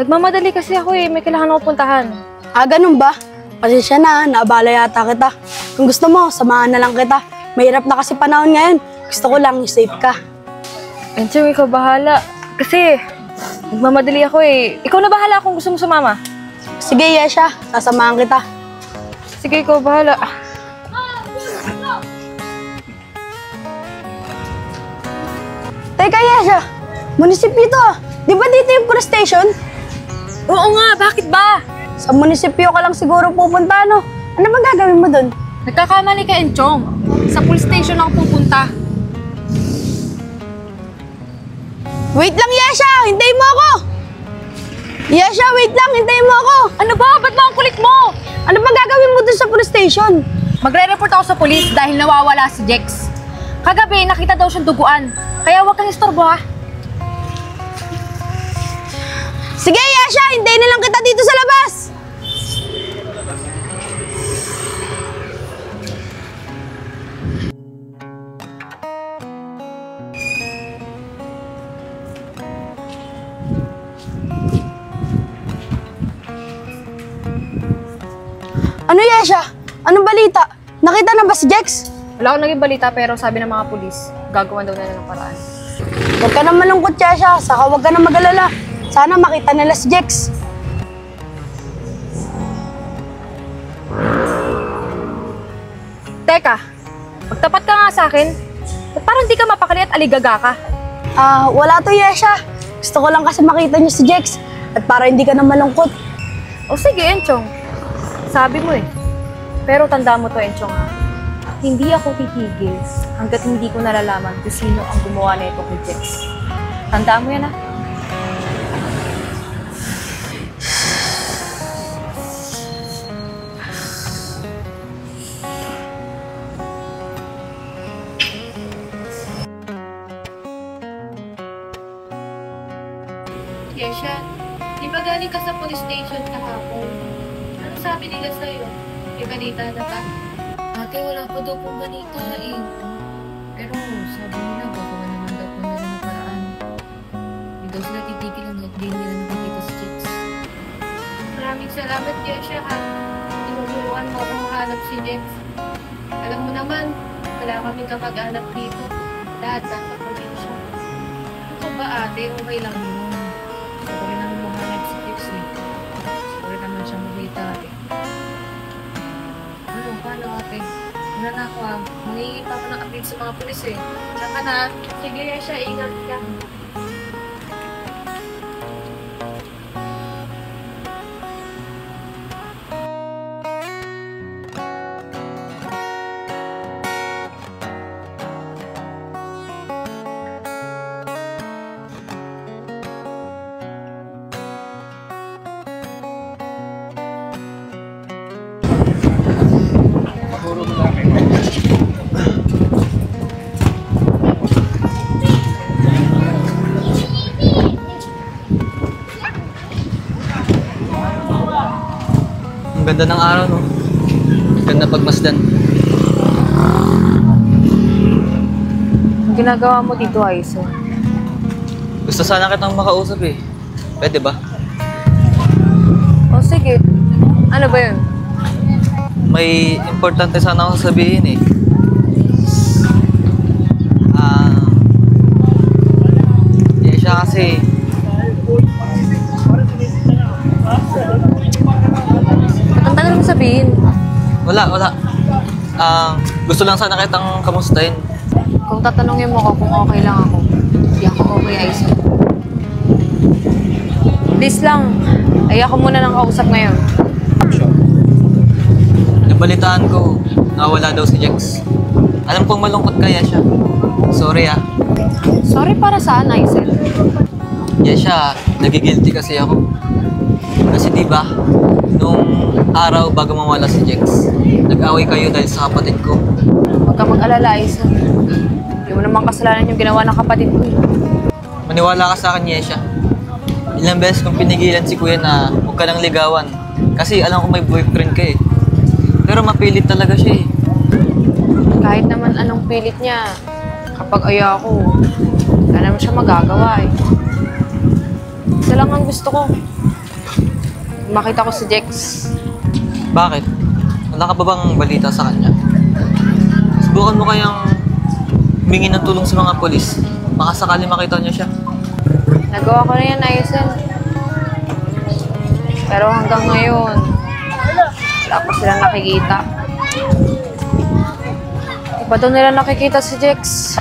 Nagmamadali kasi ako eh. May kailangan ako puntahan. Ganun ba? Pasensya na, naabala yata kita. Kung gusto mo, samahan na lang kita. Mahirap na kasi panahon ngayon. Gusto ko lang safe ka. Enchong, ikaw bahala. Kasi, nagmamadali ako eh. Ikaw na bahala kung gusto mo sumama. Sige, Yesha. Sasamahan kita. Sige, ikaw bahala. Teka, Yesha. Munisipyo to. Di ba dito yung police station? Oo nga, bakit ba? Sa munisipyo ka lang siguro pupunta, no? Ano bang gagawin mo dun? Nagkakamali ka, Enchong. Sa police station ako pupunta. Wait lang, Yesha! Hintayin mo ako! Yesha, wait lang! Hintayin mo ako! Ano ba? Ba't ba ang kulit mo? Ano bang gagawin mo dun sa police station? Magre-report ako sa police dahil nawawala si Jex. Kagabi, nakita daw siyang duguan. Kaya huwag kang istorbo, ha? Sige, Yesha! Hintayin na lang kita dito sa labas! Ano, Yesha? Anong balita? Nakita na ba si Jex? Wala akong naging balita pero sabi ng mga pulis, gagawan daw nila ng paraan. Huwag ka na malungkot, Yesha. Saka huwag ka na mag-alala. Sana makita nila si Jex. Teka, magtapat ka nga sa akin. Ba't parang di ka mapakali at aligaga ka? Wala to, Yesha. Gusto ko lang kasi makita niyo si Jex. At para hindi ka na malungkot. O sige, Enchong. Sabi mo eh. Pero tandaan mo to, Enchong, ha? Hindi ako titigil hanggat hindi ko nalalaman kung sino ang gumawa na ito kay Jex. Tandaan mo yan, ha? Yesha, di ba galing ka sa police station kahapon? Ano sabi nila sa'yo? May balita na ba? Ate, wala pa daw pong balita eh. Pero sabi nila, gagawa naman daw po nila ng paraan. Hindi daw sila titigil hanggat di nila nakikita si Jex. Maraming salamat, Yesha, ha? Tinuruan mo akong mahanap si Jex. Alam mo naman, wala kami kapag-anak dito. Lahat nasa probinsya. Ito ba, ate? Okay lang yun. Okay naman mahanap si Jex eh. Okay naman siya makita eh. Ano, paano ate? Wala na ako ah. Mangingi pa ako ng update sa mga pulis eh. Saka na, sige Yesha, ingat ka. Ganda ng araw, no? Ganda pagmasdan. Ang ginagawa mo dito, Aizen? Gusto sana kitang makausap eh. Pwede ba? O sige. Ano ba yun? May importante sana akong sabihin eh. Siya kasi... Ang tagal mo sabihin. Wala. Gusto lang sana kitang kamustahin. Kung tatanungin mo ko kung okay lang ako, hindi ako okay, Aizen. Please lang, ay ako muna nang kausap ngayon. Nabalitaan ko na wala daw si Jex. Alam kong malungkot kaya siya. Sorry ah. Sorry para saan, Aizen? Siya, nagigilty kasi ako. Kasi diba, nung araw bago mawala si Jex, nag-away kayo dahil sa kapatid ko. Huwag ka mag-alala, Aizen. Hindi mo naman kasalanan yung ginawa ng kapatid ko. Maniwala ka sa akin, Yesha. Ilang beses kong pinigilan si Kuya na huwag ka nang ligawan. Kasi alam ko may boyfriend ka eh. Pero mapilit talaga siya eh. Kahit naman anong pilit niya, kapag ayaw ko, wala naman siya magagawa eh. Isa lang ang gusto ko. Makita ko si Jex. Bakit? Wala ka ba bang balita sa kanya? Subukan mo kayang humingi ng tulong sa mga polis. Baka sakali makita niya siya. Nagawa ko na yan, Aizen. Pero hanggang ngayon, wala pa silang nakikita. Di pa daw nila nakikita si Jex.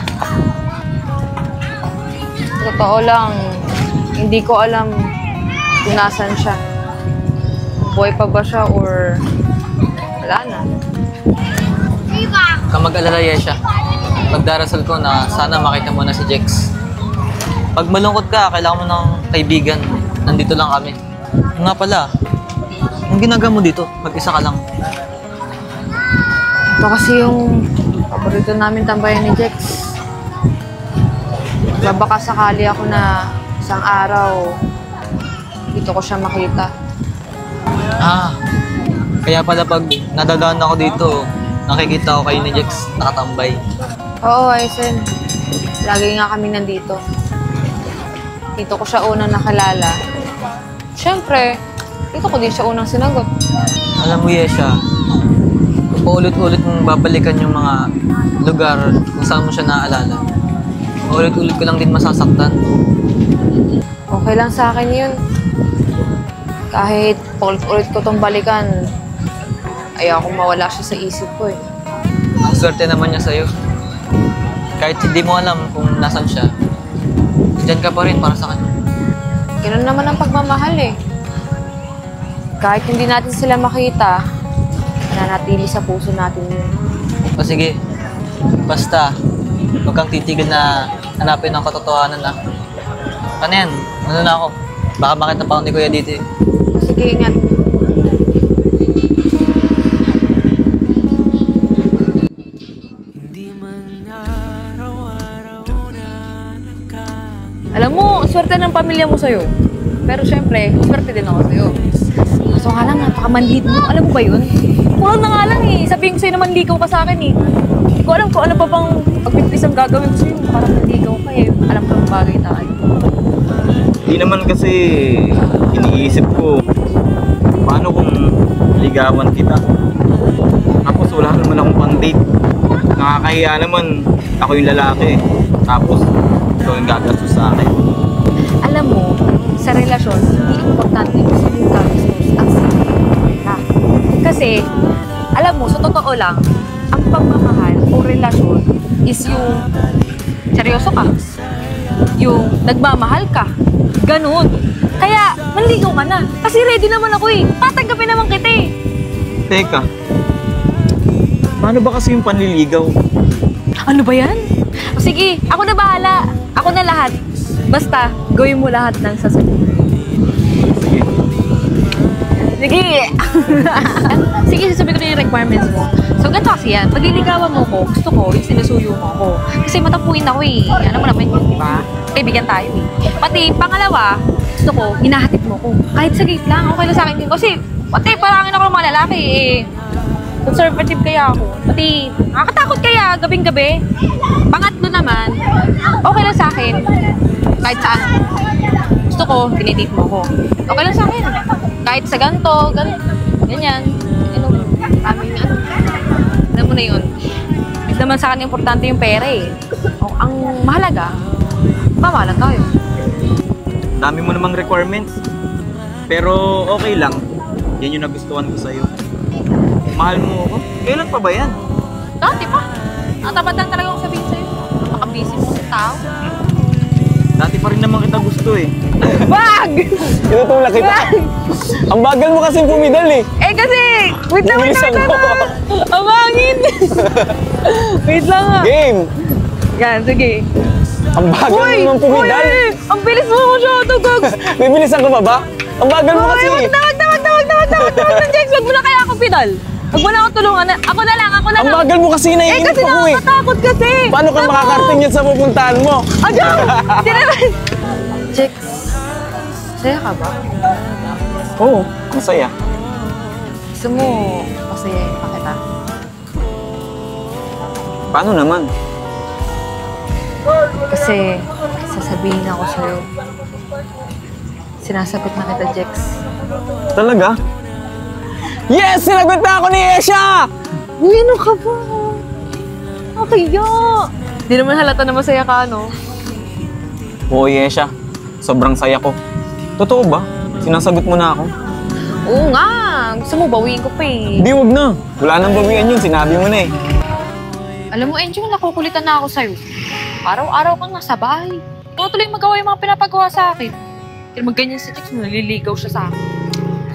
Totoo lang, hindi ko alam kung nasan siya. Buhay pa ba siya or wala na. Huwag kang mag-alala, Yesha. Pagdarasal ko na sana makita mo na si Jex. Pag malungkot ka, kailangan mo ng kaibigan. Nandito lang kami. Nga pala, anong ginagawa mo dito? Mag-isa ka lang. Ito kasi yung paborito namin tambayan ni Jex. Baka sakali ako na isang araw, dito ko siya makita. Kaya pala pag nadadaan ako dito, nakikita ko kayo ni Jex nakatambay. Oo, Aizen. Lagi nga kami nandito. Dito ko siya unang nakalala. Siyempre, dito ko din siya unang sinagot. Alam mo, Yesha, kung paulit-ulit mong babalikan yung mga lugar kung saan mo siya naaalala, paulit-ulit ko lang din masasaktan. Okay lang sa akin yun. Kahit paulit-ulit ko itong balikan, ayaw akong mawala siya sa isip ko eh. Ang swerte naman niya sa'yo. Kahit hindi mo alam kung nasan siya, diyan ka pa rin para sa kanya. Ganun naman ang pagmamahal eh. Kahit hindi natin sila makita, nananatili sa puso natin yun. O sige, basta, huwag kang titigil na hanapin ang katotohanan na. Ano yan? Ano na ako? Baka makita pa ako ni Kuya dito eh. Sige, ingat. Alam mo, swerte ng pamilya mo sa'yo. Pero syempre, swerte din ako sa'yo. Kaso nga lang, napakamanhid mo. Alam mo ba yun? Kulang na nga lang eh. Sabihin ko sa'yo na manligaw ka sa akin eh. Hindi ko alam kung ano pa bang pagpipis ang gagawin ko sa'yo para manligaw ka eh. Alam ko ng bagay tayo. Hindi naman kasi iniisip ko paano kung ligawan kita. Tapos wala naman akong pang-date. Nakakahiya naman ako yung lalaki. Tapos ikaw yung gagastos sa akin. Alam mo, sa relasyon, hindi importante yung sino gagastos at sino. Kasi, alam mo, sa totoo lang, ang pagmamahal o relasyon is yung seryoso ka. Yung nagmamahal ka. Ganun. Kaya, manligaw ka na. Kasi ready naman ako eh. Tatanggapin naman kita eh. Teka, paano ba kasi yung panliligaw? Ano ba yan? O sige, ako na bahala. Ako na lahat. Basta, gawin mo lahat ng sasabihin. Sige. Sige! Sige, sasabihin ko na yung requirements mo. So, ganito kasi yan. Pag liligawan mo ko, gusto ko, yung sinusuyo mo ko. Kasi matapuin ako eh. Alam mo naman yun, di ba? Kaibigan tayo eh. Pati, pangalawa, gusto ko, hinahatid mo ko. Kahit sa gate lang, okay lang sa akin din. Kasi, Pati parangin ako ng mga lalaki eh. Conservative kaya ako. Pati nakakatakot kaya gabing-gabi. Pangatlo naman, okay lang sa akin. Kahit saan. Gusto ko, tinitip mo ko. Okay lang sa akin. Kahit sa ganito, ganyan. Alam mo na yun. Hindi naman sa akin importante yung pera eh. Ang mahalaga, mamahalan tayo. Dami mo namang requirements. Pero okay lang. Yan yung nagustuhan ko sa'yo. Mahal mo ako? Kailan pa ba yan? Dati pa. Natapat lang talaga akong sabihin sa'yo. Napaka-busy mo sa tao. Dati pa rin naman kita gusto eh. Wag! Tinutulak kita. Ang bagal mo kasi pumidal eh. Eh kasi, wait lang. Ang hangin. Wait lang ha. Game! Yan, sige. Ang bagal mo naman pumidal. Ang bilis mo masyado, Gags. Bibilisan ka ba? Ang bagal mo kasi. Wag na, Jex. Wag mo na kaya ako pedal. Wag mo na ako tulungan. Ako na lang. Ang bagal mo kasi, naiinip kasi ako eh. nakakatakot kasi. Paano ka makakarating yan sa pupuntahan mo? Adyo! Di naman. Jex, saya ka ba? Oo, masaya. Gusto mo, masayain pa kita? Paano naman? Kasi, sasabihin ako sa'yo. Sinasagot na kita, Jex. Talaga? Yes! Sinagot na ako ni Esha! Ano ka ba? Kaya. Di naman halata na masaya ka, no? Oo, Yesha. Sobrang saya ko. Totoo ba? Sinasagot mo na ako? Oo nga. Gusto mo, bawiin ko pa eh. Hindi, wag na. Wala nang bawian yun. Sinabi mo na eh. Alam mo, Enjo, nakukulitan na ako sa'yo. Araw-araw kang nasa bahay. Tutuloy magawa yung mga pinapagawa sa akin. Kaya magganyan si Jex, naliligaw siya sa akin.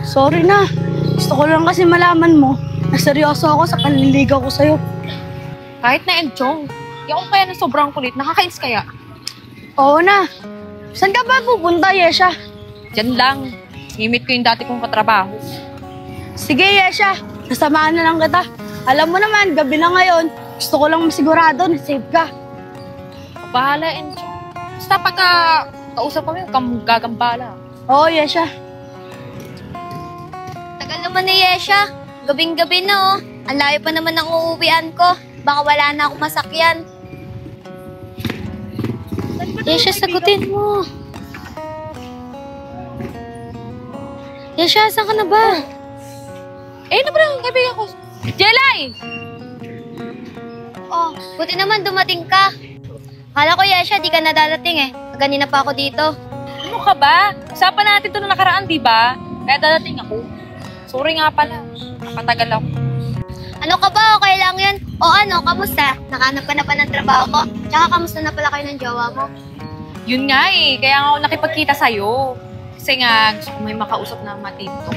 Sorry na. Gusto ko lang kasi malaman mo na seryoso ako sa panliligaw ko sa'yo. Kahit na Enjong, di ako kaya na sobrang kulit. Nakakainis kaya. Oo na. Saan ka ba pupunta, Yesha? Diyan lang. Himit ko yung dati kong katrabaho. Sige, Yesha. Nasamahan na lang kita. Alam mo naman, gabi na ngayon. Gusto ko lang masigurado na safe ka. Bahala, Enjong. Basta pagka kausap kami, huwag kang gagambala. Oo, Yesha. Tagal naman ni Yesha. Gabing-gabi na oh. Ang layo pa naman ng uuwian ko. Baka wala na akong masakyan. Yesha, sagutin mo. Yesha, saan ka na ba? Eh, ano ba lang kaibigan ko? Jelay! Oh, buti naman dumating ka. Akala ko, Yesha, di ka na dadating eh. Kanina pa ako dito. Ano ka ba? Usapan natin ito na nakaraan, di ba? Kaya dadating ako. Sorry nga pala. Nakatagal ako. Ano ka ba? Okay lang yun. O ano, kamusta? Nakahanap ka na pa ng trabaho ko? Tsaka kamusta na pala kayo ng jowa mo? Yun nga eh. Kaya nga ako nakipagkita sa'yo. Kasi nga, gusto ko may makausap na matito.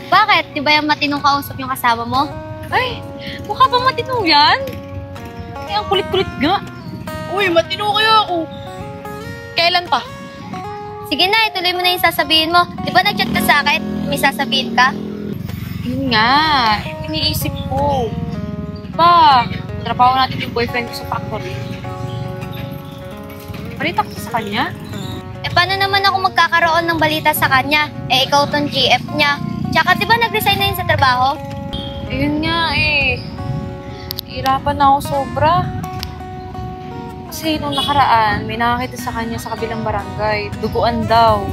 Bakit? Di ba yung matinong kausap yung kasama mo? Ay, mukha ba matino yan? Ay, ang kulit-kulit nga. Uy, matino kaya ako. Kailan pa? Sige na, ituloy mo na yung sasabihin mo. Di ba nag-chat ka sa akin? May sasabihin ka? Yun nga, iniisip ko. Diba, trabaho natin yung boyfriend ko sa factory. Balita ko sa kanya. Eh, paano naman ako magkakaroon ng balita sa kanya? Eh, ikaw tong GF niya. Tsaka, di ba nag-resign na yun sa trabaho? Ayun nga eh. Hirapan na ako sobra. Kasi nung nakaraan, may nakakita sa kanya sa kabilang barangay. Duguan daw.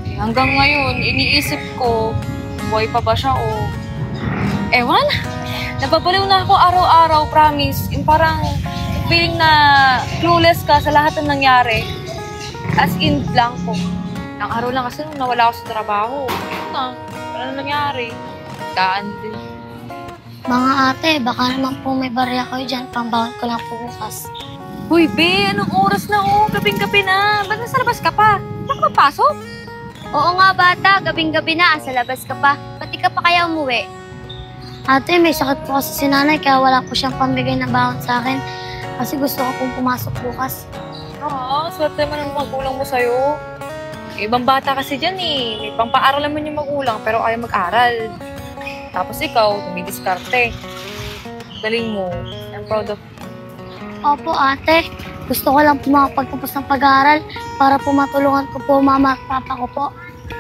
Eh, hanggang ngayon, iniisip ko, buhay pa ba siya o... Ewan, nababaliw na ako araw-araw, promise. Yung parang feeling na clueless ka sa lahat ng nangyari. As in, blanco. Nang araw lang kasi nung nawala ako sa trabaho. Wala na nangyari. Kaan din. Mga ate, baka naman po may barya kayo dyan. Pambawal ko lang po bukas. Uy, be, anong oras na oh? Gabing-gabi na. Ba't nasa labas ka pa? Saan ka magpasok? Oo nga, bata. Gabing-gabi na. Sa labas ka pa. Pati ka pa kaya umuwi? Ate, may sakit po kasi si nanay kaya wala po siyang pambigay na baon sa akin. Kasi gusto ko pong pumasok bukas. Oo, swerte man ang magulang mo sa'yo. Ibang bata kasi dyan eh. May pampaaral naman yung magulang pero ayaw mag-aral. Tapos ikaw, tumidiskarte. Galing mo. I'm proud of you. Opo, ate. Gusto ko lang po makapagtapos ng pag-aaral para po matulungan ko po mama at papa ko po.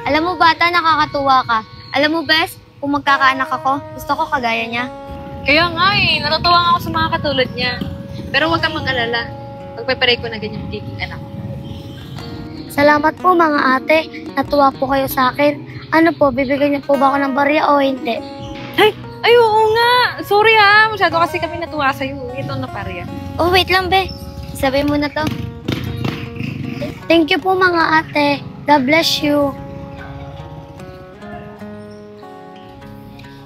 Alam mo, bata, nakakatuwa ka. Alam mo, Bes, kung magkakaanak ako, gusto ko kagaya niya. Kaya nga natutuwa nga ako sa mga katulad niya. Pero huwag kang mag-alala. Pagpaparay ko na ganyan magiging anak. Salamat po mga ate. Natuwa po kayo sa akin. Ano po, bibigyan niyo po ba ako ng barya o hindi? Ay, oo nga. Sorry ha. Masyado kasi kami natuwa sa'yo. Ito na parya. Oh, wait lang, be. Sabihin mo na to. Thank you po mga ate. God bless you.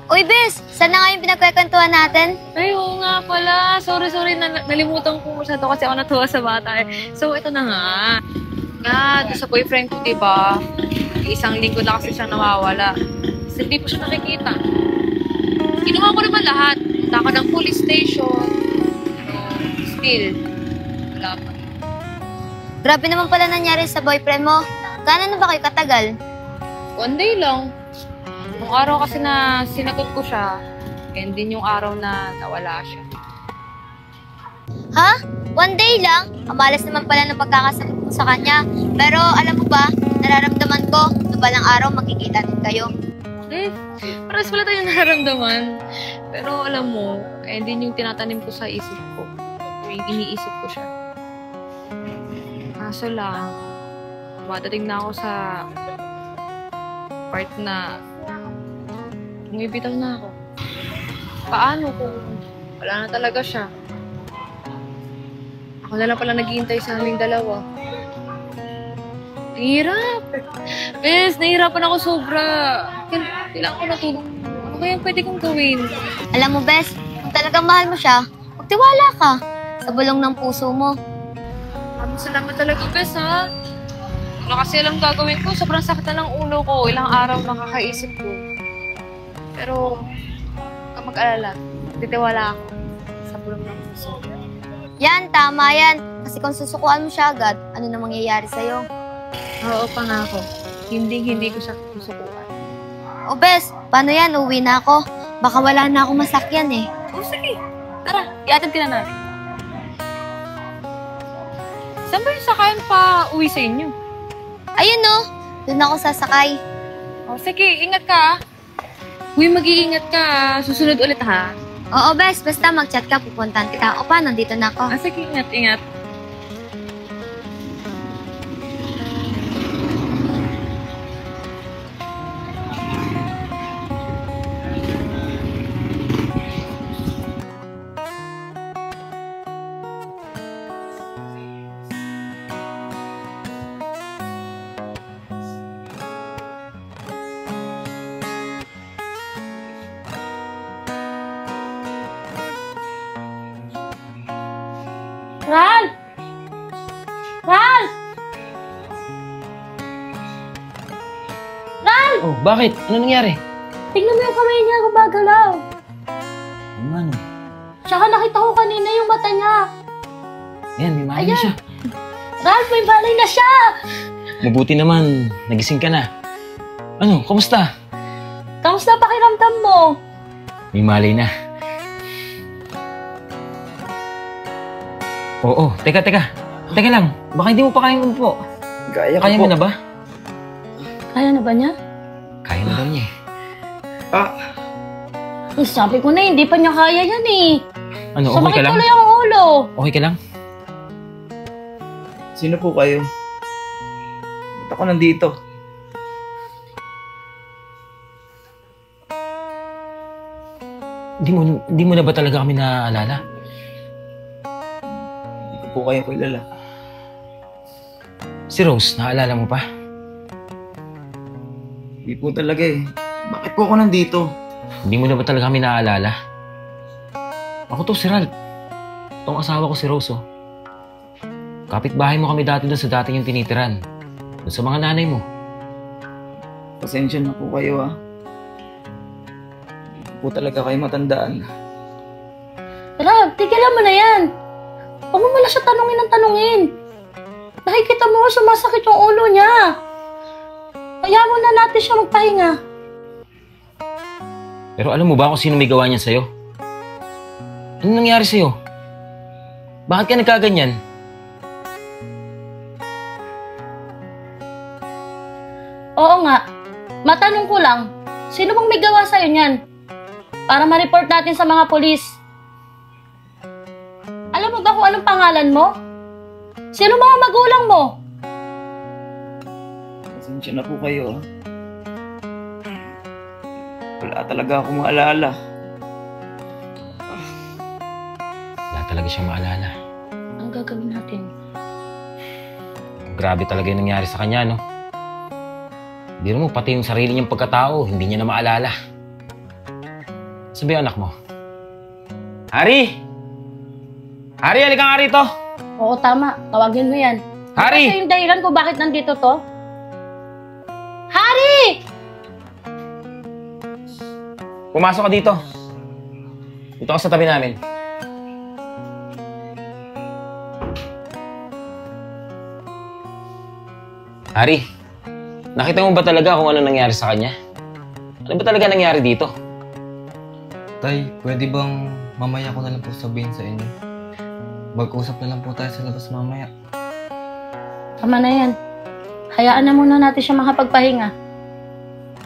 Uy, Bes! Saan na nga yung pinagkwekwentuhan natin? Ay, oo nga pala. Sorry. Nalimutan ko masyado kasi ako natuwa sa bata So, ito na nga. Doon sa boyfriend ko, diba? Isang linggo na kasi siyang nawawala. Kasi hindi po siya nakikita. Ginawa ko naman lahat. Punta ako ng police station. Still, wala pa. Grabe naman pala nangyari sa boyfriend mo. Gaano na ba kayo katagal? 1 day lang. Nung araw kasi na sinagot ko siya, and din yung araw na nawala siya. Ha? 1 day lang? Amalas naman pala ng pagkakasagot ko sa kanya. Pero alam mo ba, nararamdaman ko, balang araw makikita din kayo. Paras pala tayo nararamdaman. Pero alam mo, din yung tinatanim ko sa isip ko. Yung iniisip ko siya. Kaso lang, madating na ako sa part na bumibitaw na ako. Paano kung wala na talaga siya? Ako na lang pala naghihintay sa aming dalawa. Nahihirap. Bes, nahihirapan ako sobra. Kailangan ko na tulong. Ano kaya pwede kong gawin? Alam mo, Bes, kung talagang mahal mo siya, magtiwala ka sa bulong ng puso mo. Salamat talaga, Bes, ha? Wala kasi alam gagawin ko. Sobrang sakit na ng ulo ko. Ilang araw makakaisip ko. Pero, kung mag-alala, titiwala ako sa bulong ng puso. Yan, tama yan. Kasi kung susukuan mo siya agad, ano na mangyayari sa'yo? Oo, pangako. Hindi ko siya susukuan. O, Bes, paano yan? Uwi na ako. Baka wala na ako masakyan eh. O, sige. Tara, iatid ka na natin. Saan ba yung sakayan pa uwi sa inyo? Ayun no, doon ako sasakay. O, sige, ingat ka. Uy, mag-iingat ka. Susunod ulit ha. Oo, Bes, basta mag-chat ka, pupuntahan kita. O, paano? Nandito na ako. Sige, ingat. Ral! Ral! Ral! Oh, bakit? Ano nangyari? Tingnan mo yung kamay niya gumagalaw. Ano? Tsaka nakita ko kanina yung mata niya. Yan, may malay na siya. Ral, may balay na siya! Mabuti naman, nagising ka na. Ano, kamusta? Kamusta pakiramdam mo? May malay na. Oo, teka. Teka lang, baka hindi mo pa kayang umpo. Kaya mo na ba? Kaya na ba niya? Kaya na daw niya Eh, sabi ko na, hindi pa niya kaya yan eh. Ano, okay ka lang? Sumakit tuloy ang ulo. Okay ka lang? Sino po kayo? Ba't ako nandito? Di mo na ba talaga kami naaalala? Hindi ko po kayo kilala. Si Rose, naaalala mo pa? Hindi po talaga eh. Bakit po ako nandito? Hindi mo na ba talaga kami naaalala? Ako to, si Ralph. Itong asawa ko si Rose, oh. Kapitbahay mo kami dati doon sa dating yung tinitiran. Doon sa mga nanay mo. Pasensya na po kayo ah. Hindi po talaga kayo matandaan. Ral, tigilan mo na yan. Huwag mo mala siya tanungin ng tanungin. Nakikita mo, sumasakit yung ulo niya. Kaya mo na natin siya magpahinga. Pero alam mo ba kung sino may gawa niyan sa'yo? Ano nangyari sa'yo? Bakit ka nagkaganyan? Oo nga, matanong ko lang, sino bang may gawa sa'yo niyan? Para ma-report natin sa mga polis. Alam mo ba kung anong pangalan mo? Sino mga magulang mo? Pasensya na po kayo. Wala talaga akong maalala. Wala talaga siyang maalala. Ang gagawin natin? Grabe talaga yung nangyari sa kanya, no? Biro mo, pati yung sarili niyang pagkatao, hindi niya na maalala. Sabi yung anak mo. Hari! Hari, halika nga rito! Oo, tama. Tawagin mo yan. Hari! Kasi yung dahilan kung bakit nandito to? Hari! Pumasok ka dito. Dito ka sa tabi namin. Hari, nakita mo ba talaga kung ano nangyari sa kanya? Ano ba talaga nangyari dito? Tay, pwede bang mamaya ko na lang po sabihin sa inyo? Mag-usap na lang po tayo sa labas mamaya. Tama na yan. Hayaan na muna natin siya makapagpahinga.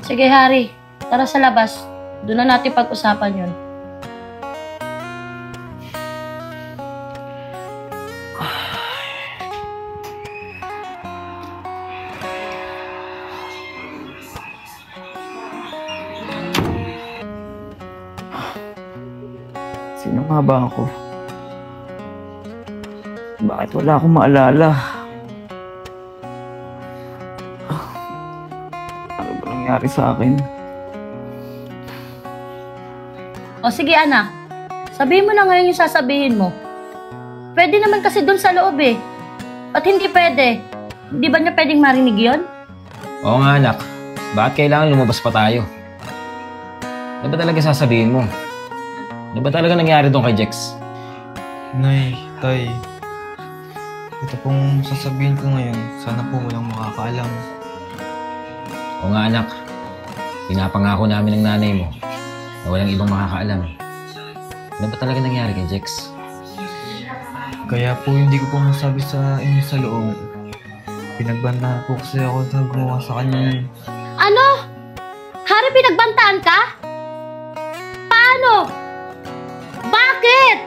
Sige, Hari. Tara sa labas. Doon na natin pag-usapan yun. Sino nga ba ako? Bakit wala akong maalala? Ano ba nangyari sa akin? O sige, anak. Sabihin mo na ngayon yung sasabihin mo. Pwede naman kasi doon sa loob eh. At hindi pwede. Hindi ba niya pwedeng marinig yun? Oo nga, anak. Bakit kailangan lumabas pa tayo? Ano ba talaga sasabihin mo? Ano ba talaga nangyari doon kay Jex? Nay, tay. Ito pong sasabihin ko ngayon, sana po walang makakaalam. Oo nga, anak. Pinapangako namin ng nanay mo na walang ibang makakaalam. Ano ba talaga nangyari kay Jex? Kaya po hindi ko po masabi sa inyo sa loob. Pinagbantaan po kasi ako na gumawa sa kanya. Ano? Hari, pinagbantaan ka? Paano? Bakit?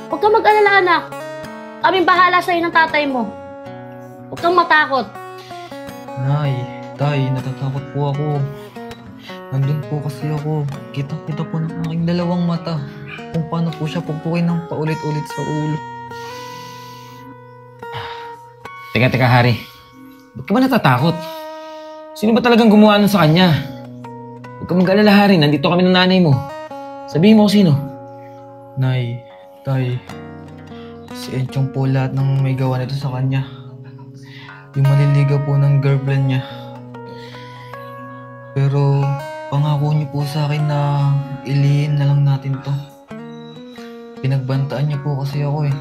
Huwag kang mag-alala, anak. Kaming bahala sa'yo ng tatay mo. Huwag kang matakot. Nay, tay, natatakot po ako. Nandun po kasi ako. Kita-kita po ng aking dalawang mata kung paano po siya pupukin ng paulit-ulit sa ulo. Teka, Hari. Ba't ka ba natatakot? Sino ba talagang gumawa nun sa kanya? Huwag ka mag-alala, Hari. Nandito kami ng nanay mo. Sabihin mo kung sino. Nay, tay, si Enchong po lahat ng may gawa nito sa kanya. Yung maliligaw po ng girlfriend niya. Pero pangako niyo po sa akin na ilihin na lang natin to. Pinagbantaan niya po kasi ako eh.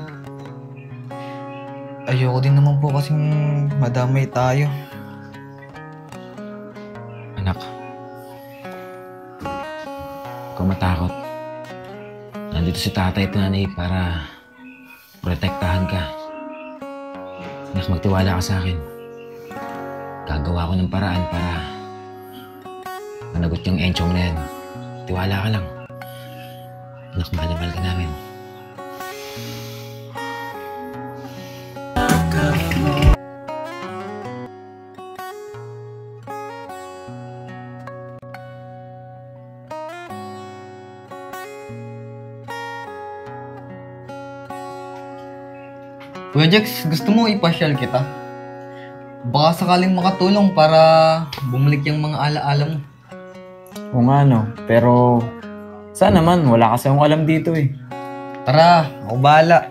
Ayoko din naman po kasing madamay tayo. Anak, huwag kang matakot. Nandito si tatay at nanay para protektahan ka. Anak, magtiwala ka sa akin. Gagawa ko ng paraan para managot yung enchong na yan. Tiwala ka lang. Anak, mahal na mahal ka namin. Kuya Jex, gusto mo ipasyal kita? Baka sakaling makatulong para bumalik yung mga alaala mo. Oo nga no, pero saan naman? Wala kasi akong alam dito eh. Tara, ako bahala.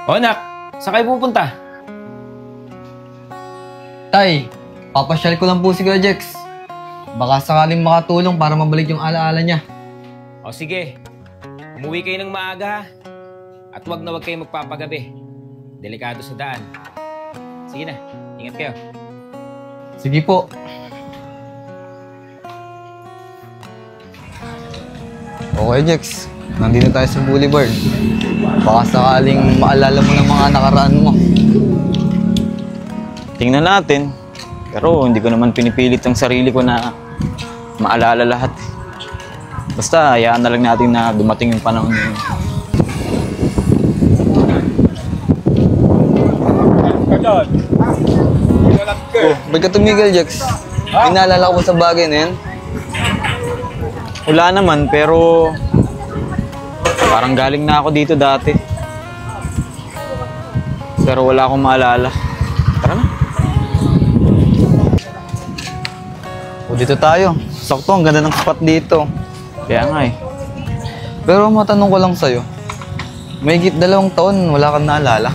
O anak, saan kayo pupunta? Tay, papasyal ko lang po si Kuya Jex. Baka sakaling makatulong para mabalik yung alaala niya. O sige, umuwi kayo ng maaga ha. At wag na wag kayo magpapagabi. Delikado sa daan. Sige na, ingat kayo. Sige po. Okay, Jex. Nandito tayo sa Boulevard. Baka sakaling maalala mo ng mga nakaraan mo. Tingnan natin. Pero hindi ko naman pinipilit ang sarili ko na maalala lahat. Basta hayaan na lang natin na dumating yung panahon na yun. Oh, ba't ka tumigil, Jex? May naalala ko ba sa bagay na yan? Wala naman, pero parang galing na ako dito dati. Pero wala akong maalala. Tara na. O, dito tayo. Sakto, ang ganda ng spot dito. Kaya nga eh. Pero matanong ko lang sa'yo. Mahigit 2 taon, wala kang naalala.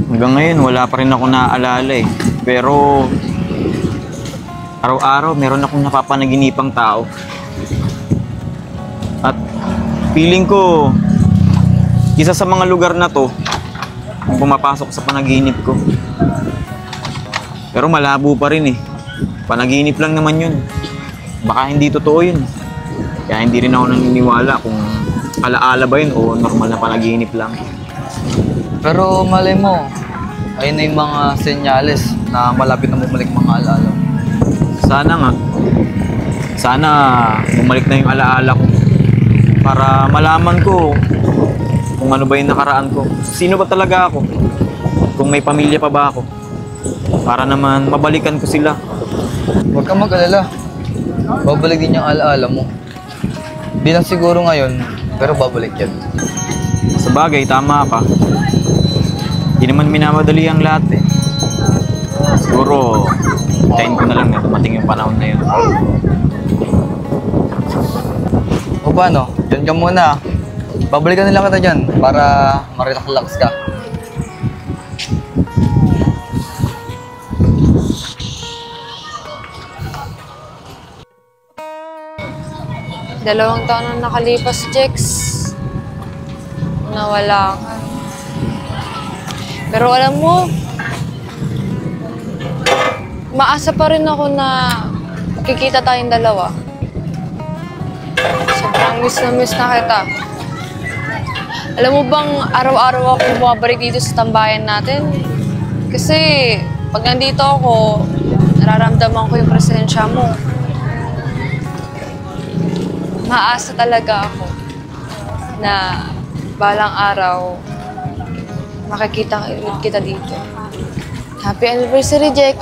Hanggang ngayon, wala pa rin ako naaalala eh. Pero araw-araw, meron akong napapanaginipang tao. At feeling ko, isa sa mga lugar na to, ang pumapasok sa panaginip ko. Pero malabo pa rin eh. Panaginip lang naman yun. Baka hindi totoo yun. Kaya hindi rin ako naniniwala kung alaala ba yun o normal na panaginip lang. Pero malay mo, ayun na yung mga senyales na malapit na bumalik mga alaala. Sana nga. Sana bumalik na yung alaala ko. Para malaman ko kung ano ba yung nakaraan ko. Sino ba talaga ako? Kung may pamilya pa ba ako? Para naman mabalikan ko sila. Huwag kang mag-alala. Babalik din yung alaala mo. Di lang siguro ngayon, pero babalik yan. Sa bagay, tama ka. Hindi naman minamadali ang lahat eh. Siguro, hintayin ko na lang na dumating yung panahon na yun. O paano? Diyan ka muna. Babalikan nila kita dyan para ma-relax ka. Dalawang taon na nakalipas, Jex. Nawala ka. Pero alam mo, maasa pa rin ako na makikita tayong dalawa. Sobrang miss na kita. Alam mo bang araw-araw ako bumabalik dito sa tambayan natin? Kasi pag nandito ako, nararamdaman ko yung presensya mo. Maasa talaga ako na balang araw makikita kita dito. Happy anniversary, Jex!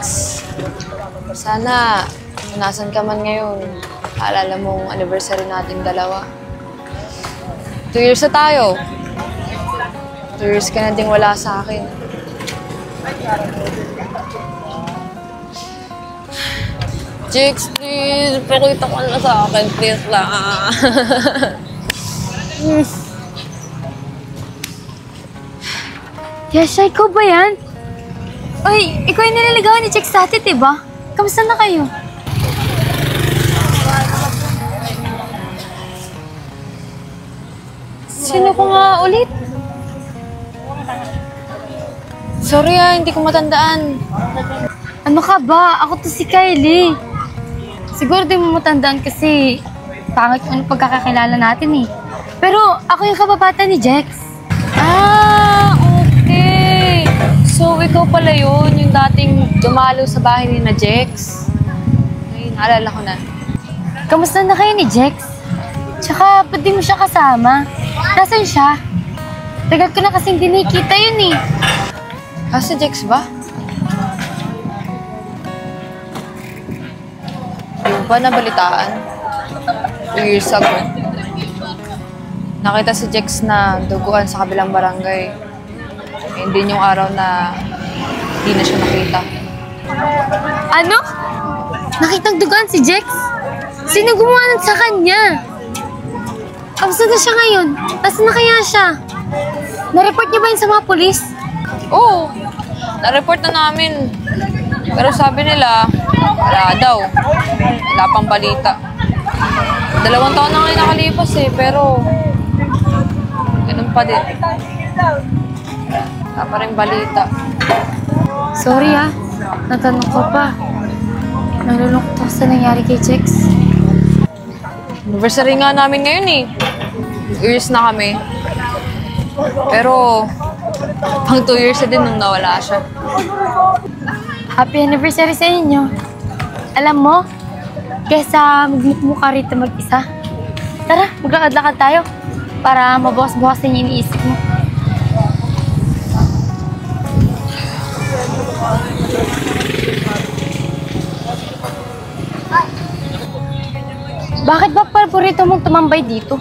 Sana, nasan ka man ngayon, alala mong anniversary natin dalawa. 2 years na tayo. 2 years ka na ding wala sa akin. Jex, please, pakita ko na sa akin, please lang. Yesha, ikaw ba yan? Ay, ikaw yung nililigawan ni Jex dati, diba? Kamusta na kayo? Sino ko nga ulit? Sorry hindi ko matandaan. Ano ka ba? Ako to si Kylie. Siguro di mo matandaan kasi pangit yung pagkakakilala natin eh. Pero ako yung kababata ni Jex. Ah, okay. So, ikaw pala yun, yung dating dumalo sa bahay ni na Jex. Ay, naalala ko na. Kamusta na kayo ni Jex? Tsaka, ba't di mo siya kasama? Nasaan siya? Tagal ko na kasing dinikita yun eh. Si Jex ba? Yung pa nabalitaan. 2 years ago. Nakita si Jex na duguan sa kabilang barangay. And din yung araw na hindi na siya nakita. Ano? Nakitang dugaan si Jex? Sino gumawa nun sa kanya? Kamusta na siya ngayon? Nasaan na kaya siya? Na-report niya ba yun sa mga polis? Oo. Na-report na namin. Pero sabi nila, wala daw. Wala pang balita. 2 taon na ngayon nakalipas eh, pero ganun pa din. Wala pa rin balita. Sorry natanong ko pa. Nalulungkot ako sa nangyari kay Jex. Anniversary nga namin ngayon eh. 2 years na kami. Pero, pang 2 years na din nung nawala siya. Happy anniversary sa inyo. Alam mo, kesa magmukha rito mag-isa. Tara, maglakad-lakad tayo para mabukas-bukas din yung iniisip mo. Bakit ba paborito mong tumambay dito?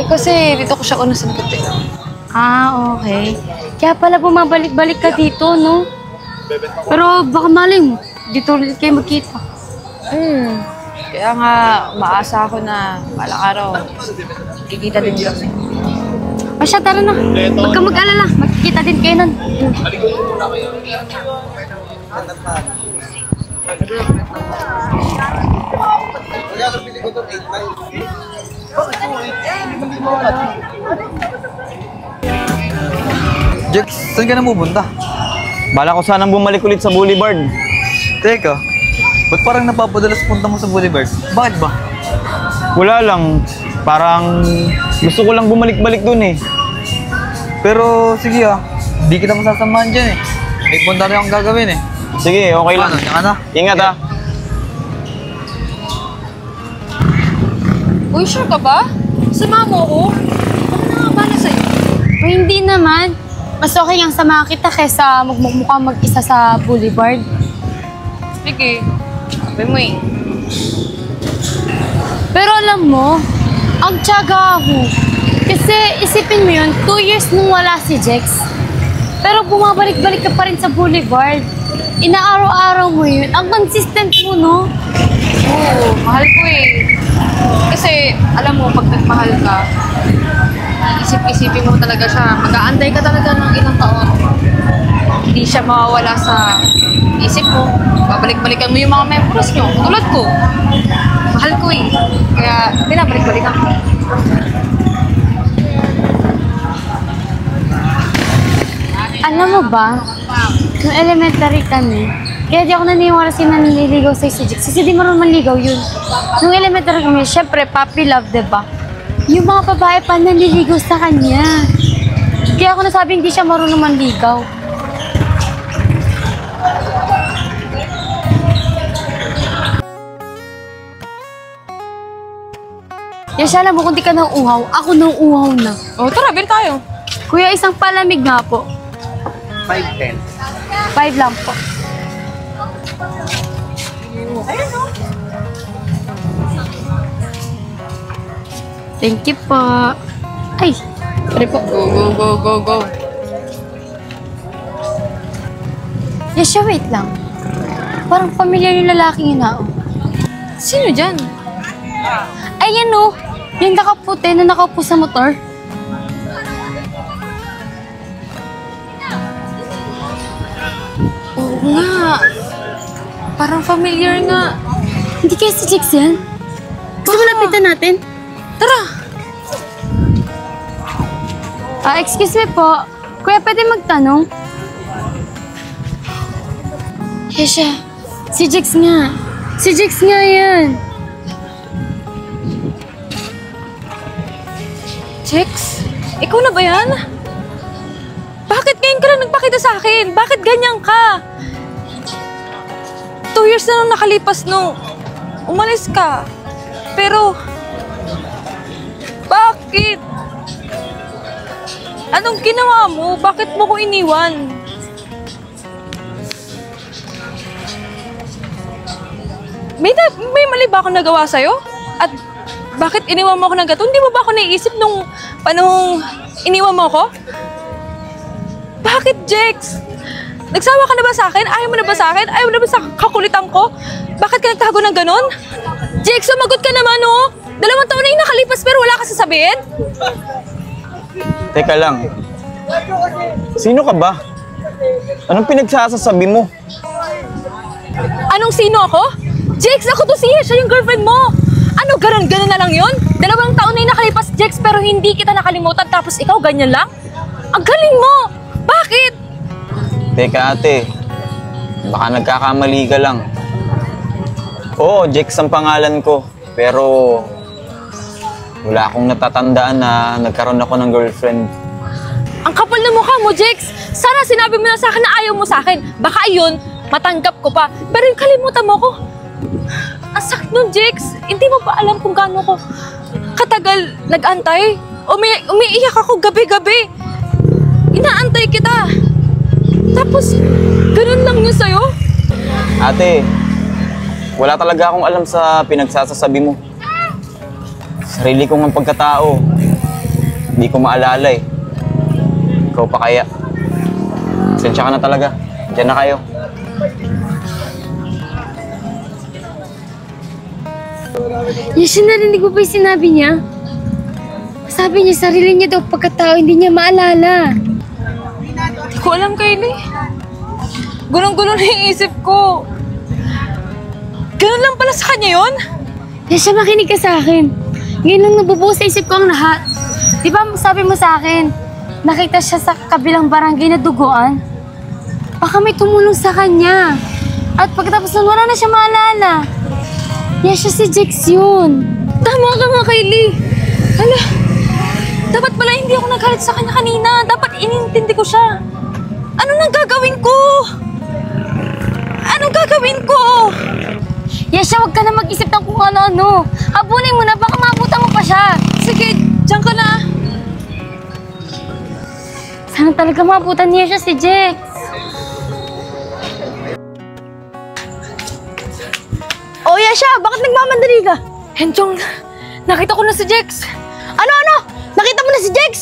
Kasi dito ko siya una sinagot eh. Ah, okay. Kaya pala bumabalik-balik ka dito, no? Pero baka maling, dito ulit kayo magkita. Kaya nga, maasa ako na balang araw, kikita din kami. O siya, tara na. Huwag ka mag-alala. Magkikita din kayo nun. Jex, saan ka na pupunta? Bala ko sanang bumalik ulit sa Boulevard. Teka, ba't parang napapadalas punta mo sa Boulevard? Bakit ba? Wala lang. Parang gusto ko lang bumalik-balik dun eh. Pero sige di kita masasamahan dyan eh. May punta rin akong gagawin eh. Sige, okay lang. Ingat ah. Uy, sure ka ba? Sama mo ko? Ako na nga bala sa'yo. O hindi naman. Mas okay ang sama kita kesa magmukha mag-isa sa Boulevard. Sige, sabi mo eh. Pero alam mo, ang tiyaga ako. Kasi isipin mo yun, 2 years nung wala si Jex. Pero bumabalik-balik ka pa rin sa Boulevard. Inaaraw-araw mo yun. Ang consistent mo, no? Oo, mahal ko eh. Kasi, alam mo, pag nagmahal ka, isip-isipin mo talaga siya. Mag-aanday ka talaga ng ilang taon. Hindi siya mawawala sa isip mo. Babalik-balikan mo yung mga memories nyo. Tulad ko. Mahal ko eh. Kaya, binabalik-balikan ko. Alam mo ba, nung elementary kami, kaya di ako naniniwala naliligaw sa'yo si Jex. Kasi di marunong manligaw yun. Nung elementary kami, syempre, puppy love, diba? Yung mga babae pa naliligaw sa kanya. Kaya ako nasabi hindi siya marunong manligaw. Yan siya, alam mo, kung di ka nauuhaw, ako nauuhaw na. O, tara, bil tayo. Kuya, isang palamig nga po. 5-10. 5 lang po. Thank you po. Ay, pare po. Go. Yesha, wait lang. Parang familiar yung lalaking yun, oh. Sino dyan? Ayan, oh. Yung nakaputi na nakaupo sa motor. Oo nga. Parang familiar nga. Hindi kaya si Jex yan? Gusto mo lapitan natin? Tara! Excuse me po. Kuya, pwede magtanong? Yesha, si Jex nga. Si Jex nga yan. Jex? Ikaw na ba yan? Bakit ngayon ka lang nagpakita sa akin? Bakit ganyan ka? 2 years na nung nakalipas nung umalis ka. Pero, bakit? Anong ginawa mo? Bakit mo ko iniwan? May mali ba akong nagawa sa'yo? At bakit iniwan mo ako ng gato? Hindi mo ba ako naiisip nung panahong iniwan mo ako? Bakit, Jex? Nagsawa ka na ba sa akin? Ayaw mo na ba sa akin? Ayaw mo na ba sa kakulitan ko? Bakit ka nagtago ng ganon? Jex, sumagot ka naman, oh! 2 taon na yung nakalipas pero wala ka sasabihin? Teka lang. Sino ka ba? Anong pinagsasasabi mo? Anong sino ako? Jex, ako to siya yung girlfriend mo! Ano, ganun na lang yun? 2 taon na yung nakalipas, Jex, pero hindi kita nakalimutan tapos ikaw ganyan lang? Ang galing mo! Bakit? Teka ate, baka nagkakamali ka lang. Oo, Jex ang pangalan ko. Pero wala akong natatandaan na nagkaroon ako ng girlfriend. Ang kapal na mukha mo, Jex! Sana sinabi mo na sa akin na ayaw mo sa akin. Baka yun, matanggap ko pa. Pero yung kalimutan mo ko. Ang sakit nun, Jex. Hindi mo ba alam kung gaano ko katagal nag-antay? Umiiyak ako gabi-gabi. Inaantay kita. Tapos, ganun lang yun sa'yo? Ate, wala talaga akong alam sa pinagsasasabi mo. Sarili kong ang pagkatao. Hindi ko maalala eh. Ikaw pa kaya. Sensya ka na talaga. Diyan na kayo. Yes, narinig mo ba yung sinabi niya? Sabi niya, sarili niya daw pagkatao, hindi niya maalala. Hindi ko alam, Kylie. Gulong-gulong na yung isip ko. Ganun lang pala sa kanya yun? Yes, makinig ka sa akin. Ngayon lang nabubuo sa isip ko ang lahat. Di ba sabi mo sa akin, nakita siya sa kabilang barangay na duguan? Baka may tumulong sa kanya. At pagkatapos nun, wala na siya maalala. Yes, siya si Jex yun. Tama ka nga, Kylie. Hala, dapat pala hindi ako nagalit sa kanya kanina. Dapat inintindi ko siya. Ano nang gagawin ko? Anong gagawin ko? Yesha, huwag ka na mag-isip ng kung ano-ano. Habulin mo na, baka maabutan mo pa siya. Sige, diyan ka na. Sana talaga maabutan niya siya si Jex. Oh, Yesha, bakit nagmamandali ka? Henchong, nakita ko na si Jex. Ano? Nakita mo na si Jex?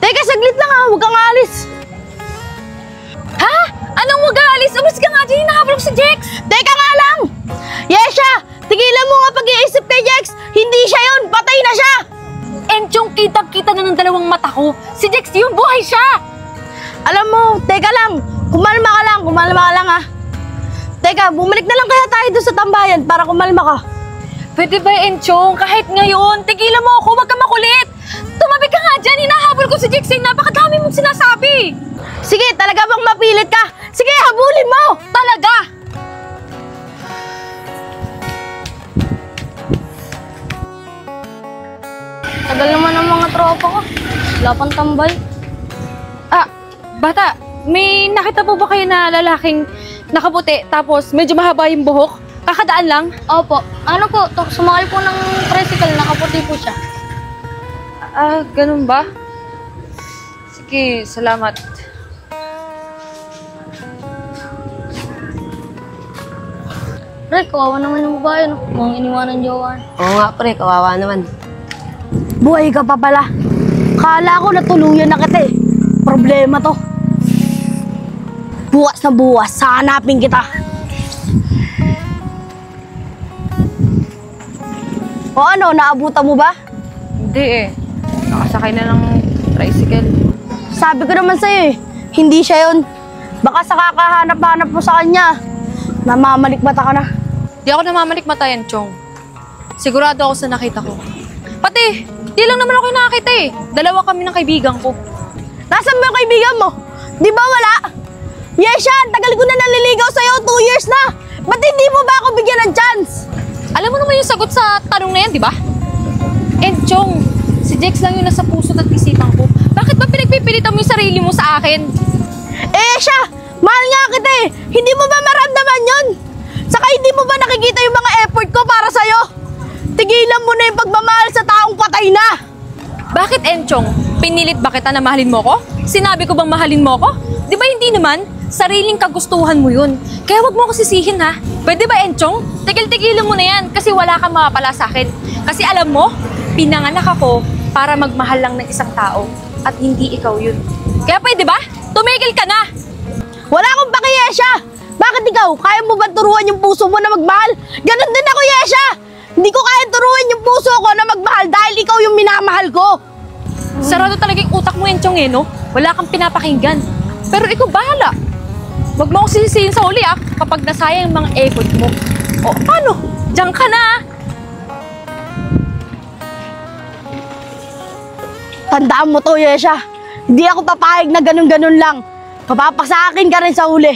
Teka, saglit lang ha. Huwag kang aalis. Ha? Anong wag aalis? Umalis ka nga dyan, hinahabol ko si Jex. Teka nga lang! Yesha, tigilan mo nga pag-iisip kay Jex. Hindi siya yun, patay na siya! Enchong, kitang-kita na ng dalawang mata ko. Si Jex, yung buhay siya! Alam mo, teka lang. Kumalma ka lang ha. Teka, bumalik na lang kaya tayo doon sa tambayan para kumalma ka. Pwede ba, Enchong? Kahit ngayon, tigilan mo ako, wag ka makulit. Tumabi ka nga dyan, hinahabol ko si Jex. Napakadami mong sinasabi. Sige, talaga bang mapilit ka? Sige, habulin mo! Talaga! Tagal naman ang mga tropa ko. Wala pang tambay. Ah, bata, may nakita po ba kayo na lalaking nakaputi tapos medyo mahaba yung buhok? Kakadaan lang? Opo. Ano po, sumakal po ng tricycle, nakaputi po siya. Ah, ganun ba? Sige, salamat. Pre, kawawa naman yung babae, no? Mukhang iniwanan jowa. Oo nga pre, kawawa naman. Buhay ka pa pala. Kala ko natuluyan na kita eh. Problema to. Bukas na bukas, hanapin kita. O ano, naabutan mo ba? Hindi eh. Nakasakay na ng tricycle. Sabi ko naman sa'yo eh, hindi siya yun. Baka sa kakahanap-hanap mo sa kanya, namamalikmata ka na. Di ako namamalikmata yan, Chong. Sigurado ako sa nakita ko. Pati, di lang naman ako yung nakakita eh. Dalawa kami ng kaibigan ko. Nasaan ba yung kaibigan mo? Di ba wala? Yesha, tagal ko na naliligaw sa'yo, 2 years na! Ba't hindi mo ba ako bigyan ng chance? Alam mo naman yung sagot sa tanong na yan, di ba? And Chong, si Jex lang yung nasa puso at isipan ko. Bakit ba pinagpipilitan mo yung sarili mo sa akin? Eh siya, mahal nga kita eh. Hindi mo ba maramdaman yun? Saka hindi mo ba nakikita yung mga effort ko para sa'yo? Tigilan mo na yung pagmamahal sa taong patay na. Bakit, Enchong? Pinilit ba kita na mahalin mo ko? Sinabi ko bang mahalin mo ko? Di ba hindi naman? Sariling kagustuhan mo yun. Kaya wag mo ako sisihin ha. Pwede ba, Enchong? Tigil-tigilan mo na yan kasi wala kang mapapala sa akin. Kasi alam mo, pinanganak ako para magmahal lang ng isang tao at hindi ikaw yun. Kaya pwede ba? Tumigil ka na! Wala akong paki, Yesha! Bakit ikaw? Kaya mo ba turuan yung puso mo na magmahal? Ganon din ako, Yesha! Hindi ko kaya turuan yung puso ko na magmahal dahil ikaw yung minamahal ko. Sarado talaga yung utak mo, Enchong eh, no? Wala kang pinapakinggan. Pero ikaw bahala. Wag mo akong sisisihin sa uli kapag nasayang yung mga effort mo. O, paano? Diyan ka na. Tandaan mo to, Yesha. Hindi ako papayag na ganun-ganun lang. Papapasakin ka rin sa uli.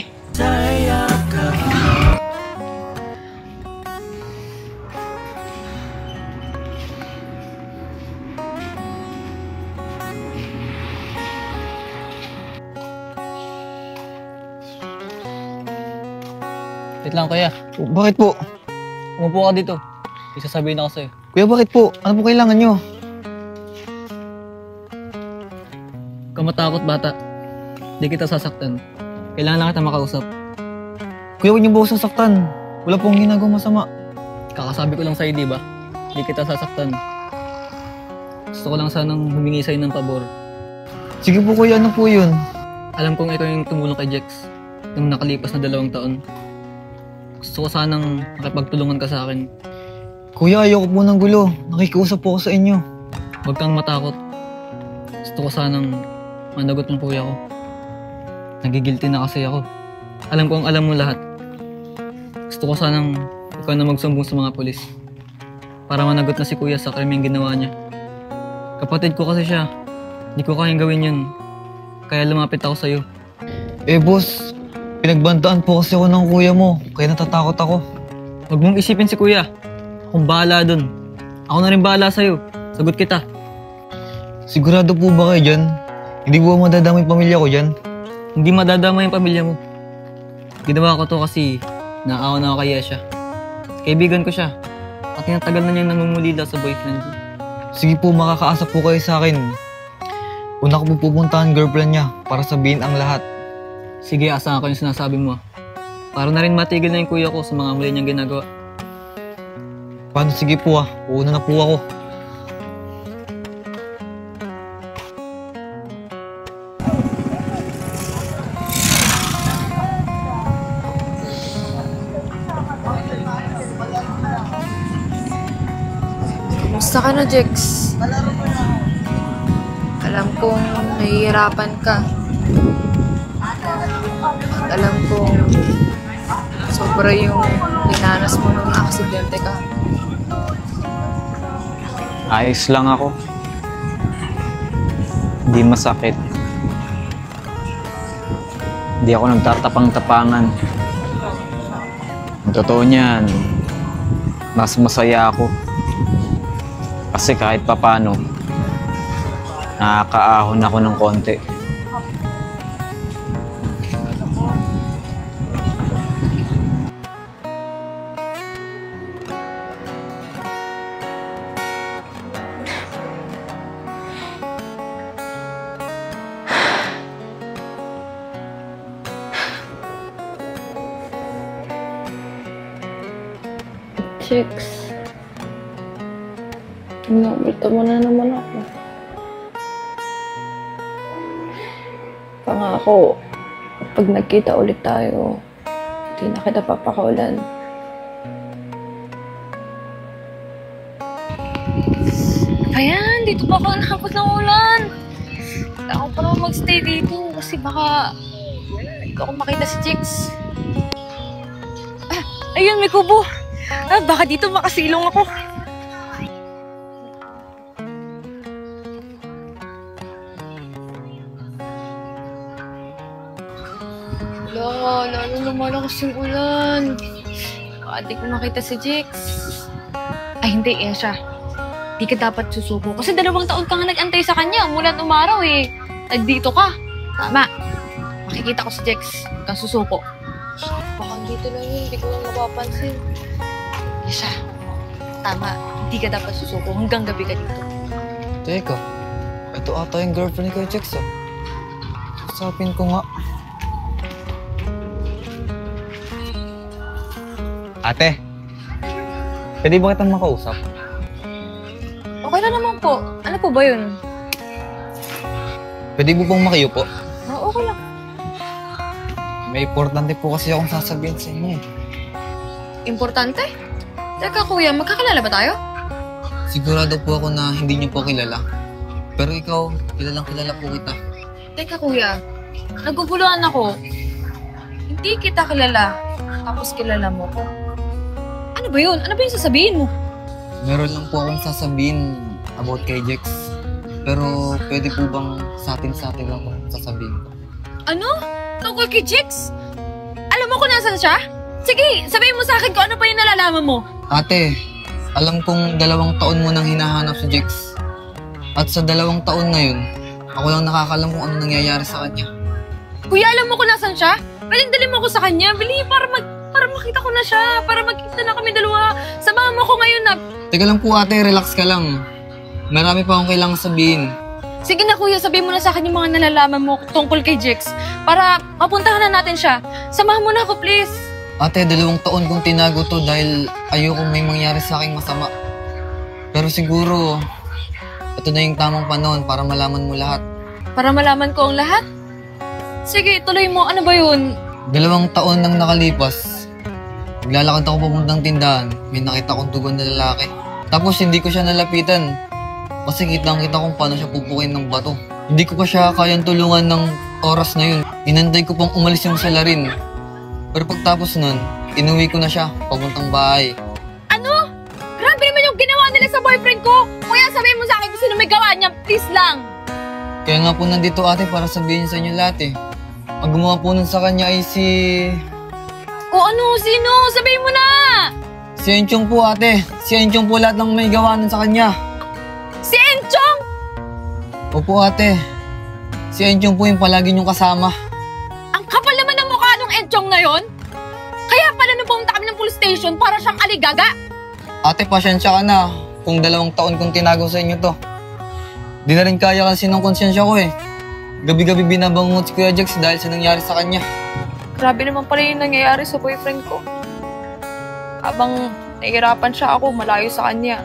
Wait lang, kuya. Bakit po? Umupo ka dito. Isasabihin ako sa'yo. Kuya, bakit po? Ano po kailangan nyo? Kamatakot, bata. Di kita sasaktan. Kailangan lang kita makausap. Kuya, huwag niyo ba ako sasaktan? Wala pong ginagawang masama. Kakasabi ko lang sa'yo, di ba? Di kita sasaktan. Gusto ko lang sanang humingi sa'yo ng pabor. Sige po kuya, ano po yun? Alam kong ikaw yung tumulong kay Jex nung nakalipas na 2 taon. Gusto ko sanang makipagtulungan ka sa akin. Kuya, ayoko po ng gulo. Nakikiusap po ako sa inyo. Huwag kang matakot. Gusto ko sanang managot ng kuya ko. Nagigilty na kasi ako. Alam kong alam mo lahat. Gusto ko sanang ikaw na magsumbong sa mga pulis para managot na si kuya sa krimeng ginawa niya. Kapatid ko kasi siya. Hindi ko kayang gawin yun. Kaya lumapit ako sa'yo. Eh boss, pinagbandaan po kasi ako ng kuya mo. Kaya natatakot ako. Huwag mong isipin si kuya. Akong bahala dun. Ako na rin bahala sa'yo. Sagot kita. Sigurado po ba kayo dyan? Hindi po madadama yung pamilya ko dyan? Hindi madadama yung pamilya mo. Ginawa ko to kasi naawa na ako kay Yesha. Kaibigan ko siya. At tinatagal na niyang namumulila sa boyfriend niya. Sige po, makakaasa po kayo sa akin. Una ko po pupuntahan girlfriend niya para sabihin ang lahat. Sige, asahan ko yung sinasabi mo. Para na rin matigil na yung kuya ko sa mga mali niyang ginagawa. Paano? Sige po Uuna na po ako. Kumusta ka na, Jex? Alam kong nahihirapan ka. At alam kong sobra yung dinanas mo nung aksidente ka. Ayos lang ako. Hindi masakit. Hindi ako nagtatapang-tapangan. Ang totoo niyan, mas masaya ako. Kasi kahit papano, nakakaahon ako ng konti. Jex, inabita mo na naman ako. Pangako, pag nagkita ulit tayo, hindi na kita papakawalan. Ayan, dito pa ako nakapot ng ulan. Hindi ako pa naman magstay dito kasi baka hindi ko makita si Jex. Ayun, may kubo. Baka dito makasilong ako. Lalo lumalakas yung ulan. Baka di ko makita si Jex. Ay, hindi, Esha. Di ka dapat susuko. Kasi 2 taon ka nga nag-antay sa kanya. Mula umaraw eh. Nagdito ka. Tama. Makikita ko si Jex. Huwag kang susuko. Baka dito lang yun. Hindi ko lang napapansin. Esha, tama. Hindi ka dapat susuko. Hanggang gabi ka dito. Teka, ito ata yung girlfriend ni Kuya Jex Usapin ko nga. Ate, pwede ba kitang makausap? Okay na naman po. Ano po ba yun? Pwede mo pong makiupo? Okay lang. May importante po kasi akong sasabihin sa inyo. Importante? Teka kuya, magkakilala ba tayo? Sigurado po ako na hindi niyo po kilala. Pero ikaw, kilalang kilala po kita. Teka kuya, naguguluhan ako. Hindi kita kilala, tapos kilala mo ko. Ano ba yun? Ano ba yung sasabihin mo? Meron lang po akong sasabihin about kay Jex. Pero pwede po bang sa atin lang po sasabihin ko? Ano? Tungkol kay Jex? Alam mo kung nasan siya? Sige, sabihin mo sa akin kung ano pa yung nalalaman mo. Ate, alam kong 2 taon mo nang hinahanap si Jex. At sa 2 taon na yun, ako lang nakakalam kung ano nangyayari sa kanya. Kuya, alam mo kung nasan siya? Pwedeng dali mo ako sa kanya. Bili, para makita ko na siya. Para magkita na kami dalawa. Samahan mo ko ngayon na... Teka lang po ate, relax ka lang. Marami pa akong kailangan sabihin. Sige na kuya, sabihin mo na sa akin yung mga nalalaman mo tungkol kay Jex. Para mapuntahan na natin siya. Samahan mo na ako, please. Ate, 2 taon kong tinago to dahil ayoko may mangyari sa aking masama. Pero siguro, ito na yung tamang panahon para malaman mo lahat. Para malaman ko ang lahat? Sige, tuloy mo. Ano ba yun? 2 taon nang nakalipas. Naglalakad ako papuntang tindahan. May nakita kong tugon na lalaki. Tapos hindi ko siya nalapitan. Kasi kitang-kita kung paano siya pupukin ng bato. Hindi ko pa siya kayang tulungan ng oras na yun. Inantay ko pang umalis yung salarin. Pero pagtapos nun, inuwi ko na siya papuntang bahay. Ano? Grabe naman yung ginawa nila sa boyfriend ko. Kuya, sabihin mo sa akin kung sino may gawa niya. Please lang. Kaya nga po nandito ate para sabihin sa inyo lahat eh. Ang gumawa po nun sa kanya ay si... O ano? Sino? Sabihin mo na! Si Enchong po ate. Si Enchong po lahat ng may gawa nun sa kanya. Si Enchong? Opo ate. Si Enchong po yung palagi niyong kasama. Ang kapal naman ng mukha nung Enchong na yon. Kaya pala nung pumunta kami ng police station para siyang aligaga. Ate, pasyensya ka na. Kung 2 taon kong tinago sa inyo to. Di na rin kaya kasi ng konsensya ko eh. Gabi-gabi binabangungot si Kuya Jex dahil sa nangyari sa kanya. Grabe naman pala yung nangyayari sa boyfriend ko. Habang nahihirapan siya ako, malayo sa kanya.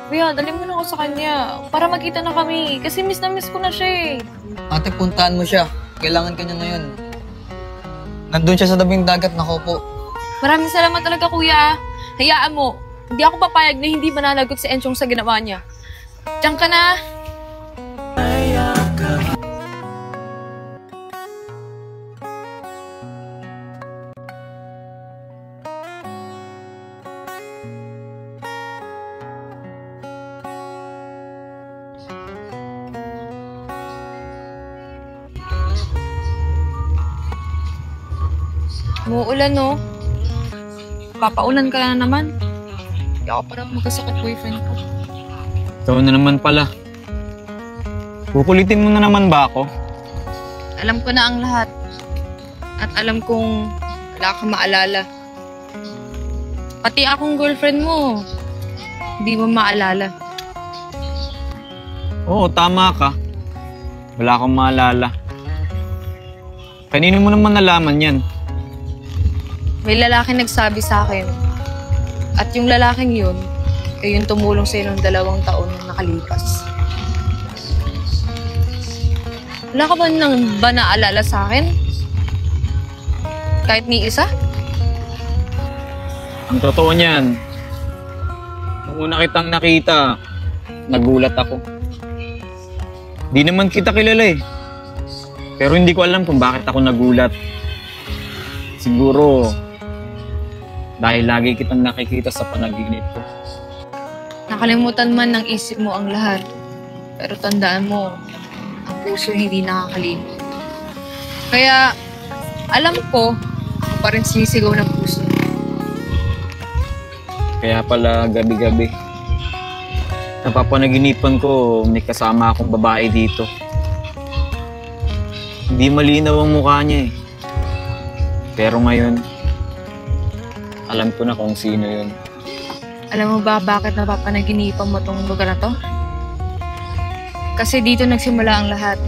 Kuya, dali mo na ako sa kanya para magkita na kami. Kasi miss na miss ko na siya eh. Ate, puntahan mo siya. Kailangan ka niya ngayon. Nandun siya sa tabing dagat, nakaupo. Maraming salamat talaga, kuya. Hayaan mo. Hindi ako papayag na hindi mananagot si Enchong sa ginawa niya. Diyan ka na. Umuulan, no? Papaulan ka na naman. Hindi ako parang magkasakit boyfriend ko. Ikaw na naman pala. Kukulitin mo na naman ba ako? Alam ko na ang lahat. At alam kong wala kang maalala. Pati akong girlfriend mo, hindi mo maalala. Oo, tama ka. Wala akong maalala. Kanino mo naman nalaman yan? May lalaki nagsabi sa akin. At yung lalaking yun, ay yung tumulong sa'yo ng 2 taon na nakalipas. Wala ka ba naalala sa akin? Kahit ni isa? Ang totoo niyan. Nung una kitang nakita, nagulat ako. Di naman kita kilala eh. Pero hindi ko alam kung bakit ako nagulat. Siguro, dahil lagi kitang nakikita sa panaginip ko. Nakalimutan man ng isip mo ang lahat. Pero tandaan mo, ang puso hindi nakakalimot. Kaya, alam ko, pa rin sinisigaw ng puso. Kaya pala gabi-gabi, napapanaginipan ko may kasama akong babae dito. Hindi malinaw ang mukha niya eh. Pero ngayon, alam ko na kung sino yun. Alam mo ba bakit napapanaginipan mo tong lugar na to? Kasi dito nagsimula ang lahat.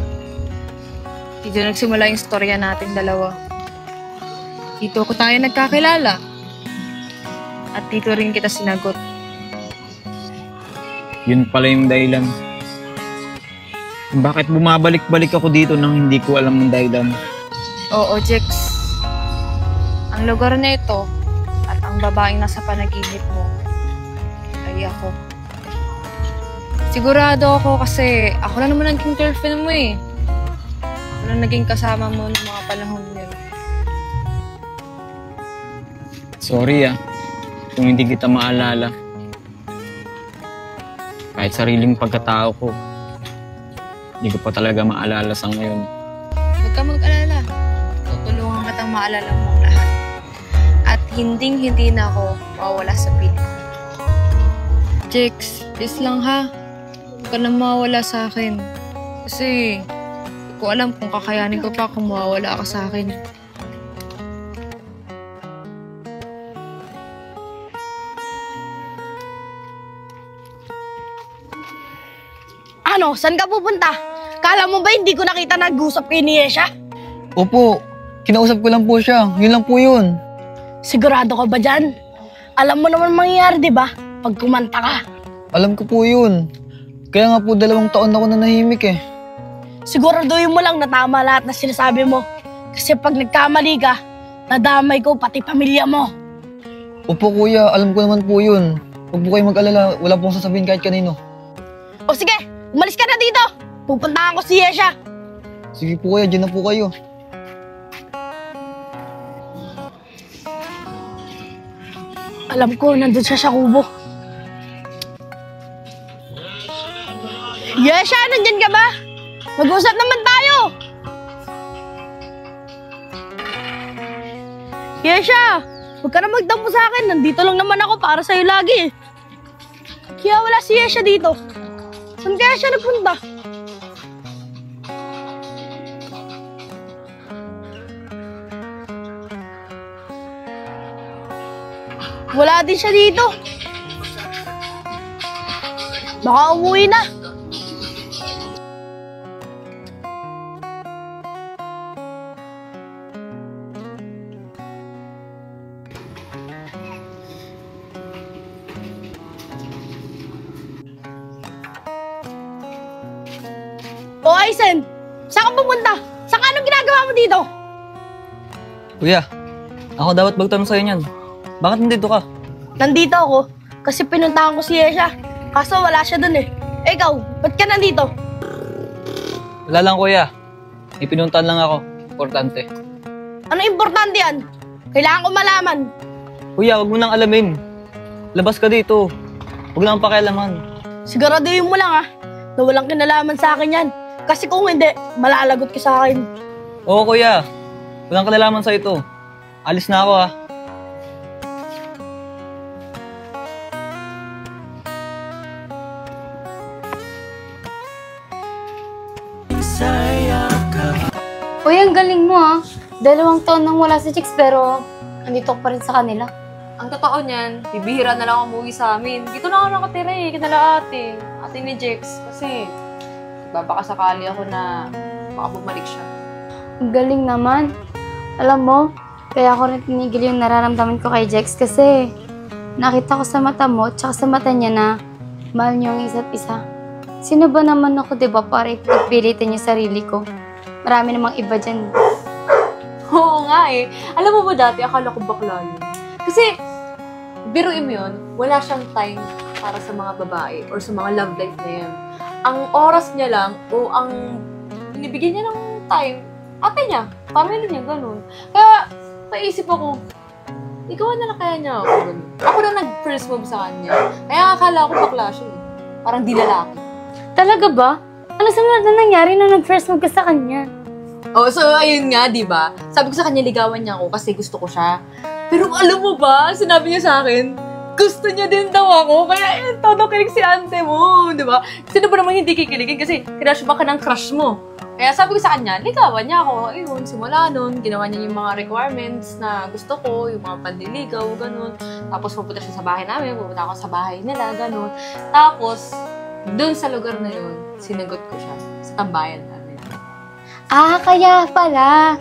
Dito nagsimula yung storya nating dalawa. Dito ko tayo nagkakilala. At dito rin kita sinagot. Yun pala yung dahilan. Bakit bumabalik-balik ako dito nang hindi ko alam ang dahilan? Oo, Jex. Ang lugar na ito at ang babaeng nasa panaginip mo ay ako. Sigurado ako kasi ako na naman naging girlfriend mo eh. Ako na naging kasama mo ng mga panahon yun. Sorry kung hindi kita maalala. Kahit sariling pagkatao ko, hindi ko pa talaga maalala sa ngayon. Huwag ka mag-alala. Tutulungan kitang maalala mo ang lahat. At hinding-hindi na ako mawawala sa piling mo. Jex, please lang ha. Huwag ka na mawawala sa akin. Kasi, hindi ko alam kung kakayanin ko pa kung mawawala ka sa akin. Ano, saan ka pupunta? Kala mo ba hindi ko nakita nag-usap kay ni Yesha? Opo, kinausap ko lang po siya. Yun lang po yun. Sigurado ka ba dyan? Alam mo naman mangyayari, di ba? Pag kumanta ka. Alam ko po yun. Kaya nga po 2 taon ako nanahimik eh. Siguraduhin mo lang na tama lahat na sinasabi mo. Kasi pag nagkamali ka, nadamay ko pati pamilya mo. Opo kuya, alam ko naman po yun. Huwag po kayo mag-alala, wala pong sasabihin kahit kanino. O sige, umalis ka na dito. Pupuntahan ko si Yesha. Sige po kuya, dyan na po kayo. Alam ko, nandun siya sa kubo. Yesha, nandyan ka ba? Mag-usap naman tayo. Yesha, huwag ka na magtampo sa akin. Nandito lang naman ako para sa'yo lagi. Kaya wala si Yesha dito. Saan kaya siya nagpunta? Wala din siya dito. Baka umuwi na. O Aizen, saan ka pupunta? Saan anong ginagawa mo dito? Kuya, ako dapat magtanong sa'yo niyan. Bakit nandito ka? Nandito ako kasi pinuntahan ko si Yesha. Kaso wala siya dun eh. Ikaw, ba't ka nandito? Wala lang kuya. Ipinuntahan lang ako. Importante. Ano importante yan? Kailangan ko malaman. Kuya, huwag mo nang alamin. Labas ka dito. Huwag lang pakialaman. Siguraduhin mo lang na walang kinalaman sa akin yan. Kasi kung hindi, malalagot ka sa akin. Oo kuya. Walang kinalaman sa ito. Alis na ako Uy, ang galing mo 2 taon nang wala si Chicks pero andito pa rin sa kanila. Ang totoo niyan, bibihira na lang ako umuwi sa amin. Dito na ako nakatira kinala ate ni Jex. Kasi babakasakali ako na baka bumalik siya. Ang galing naman. Alam mo, kaya ako rin tinigil yung nararamdaman ko kay Jex kasi nakita ko sa mata mo at sa mata niya na mahal niyo ang isa't isa. Sino ba naman ako, diba, para ipagpilitin yung sarili ko? Marami namang iba dyan. Oo nga Alam mo ba dati, akala ko bakla yun. Kasi, biruin mo yun, wala siyang time para sa mga babae or sa mga love life na yan. Ang oras niya lang o ang binibigyan niya ng time, ate niya, pamilya niya, ganun. Kaya, naisip ako, ikaw na lang kaya niya ako, ganun. Ako na nag-first move sa kanya. Kaya akala ko bakla siya Parang di lalaki. Talaga ba? Ano sa mga na nangyari nung nag-first move ka sa kanya? Oh, so ayun nga, di ba? Sabi ko sa kanya, ligawan niya ako kasi gusto ko siya. Pero alam mo ba, sinabi niya sa akin, gusto niya din daw ako. Kaya todo kilig si ante mo, di ba? Sino ba naman hindi kikiligin kasi crush ba ka ng crush mo? Kaya sabi ko sa kanya, ligawan niya ako. Ayun, simula nun, ginawa niya yung mga requirements na gusto ko, yung mga pandiligaw, ganun. Tapos pupunta siya sa bahay namin, pupunta ako sa bahay nila, ganun. Tapos, dun sa lugar na yun, sinagot ko siya sa tambayan namin. Ah, kaya pala.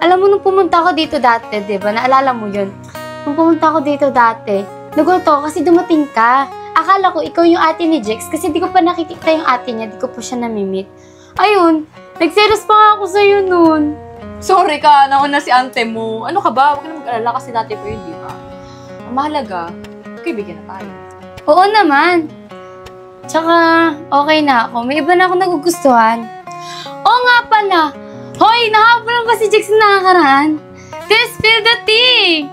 Alam mo, nung pumunta ako dito dati, di ba? Naalala mo yun? Nung pumunta ako dito dati, nagulat ako kasi dumating ka. Akala ko ikaw yung ate ni Jex kasi di ko pa nakikita yung ate niya, di ko po siya namimit. Ayun, nagselos pa nga ako sa'yo nun. Sorry ka, nauna si ante mo. Ano ka ba? Huwag ka na mag-alala kasi dati pa yun, di ba? Ang mahalaga, kaibigan na tayo. Oo naman. Tsaka, okay na ako. May iba na ako nagugustuhan. Oo nga pala. Hoy, nakapalan ba si Jex na nakakaraan? Just spill the tea!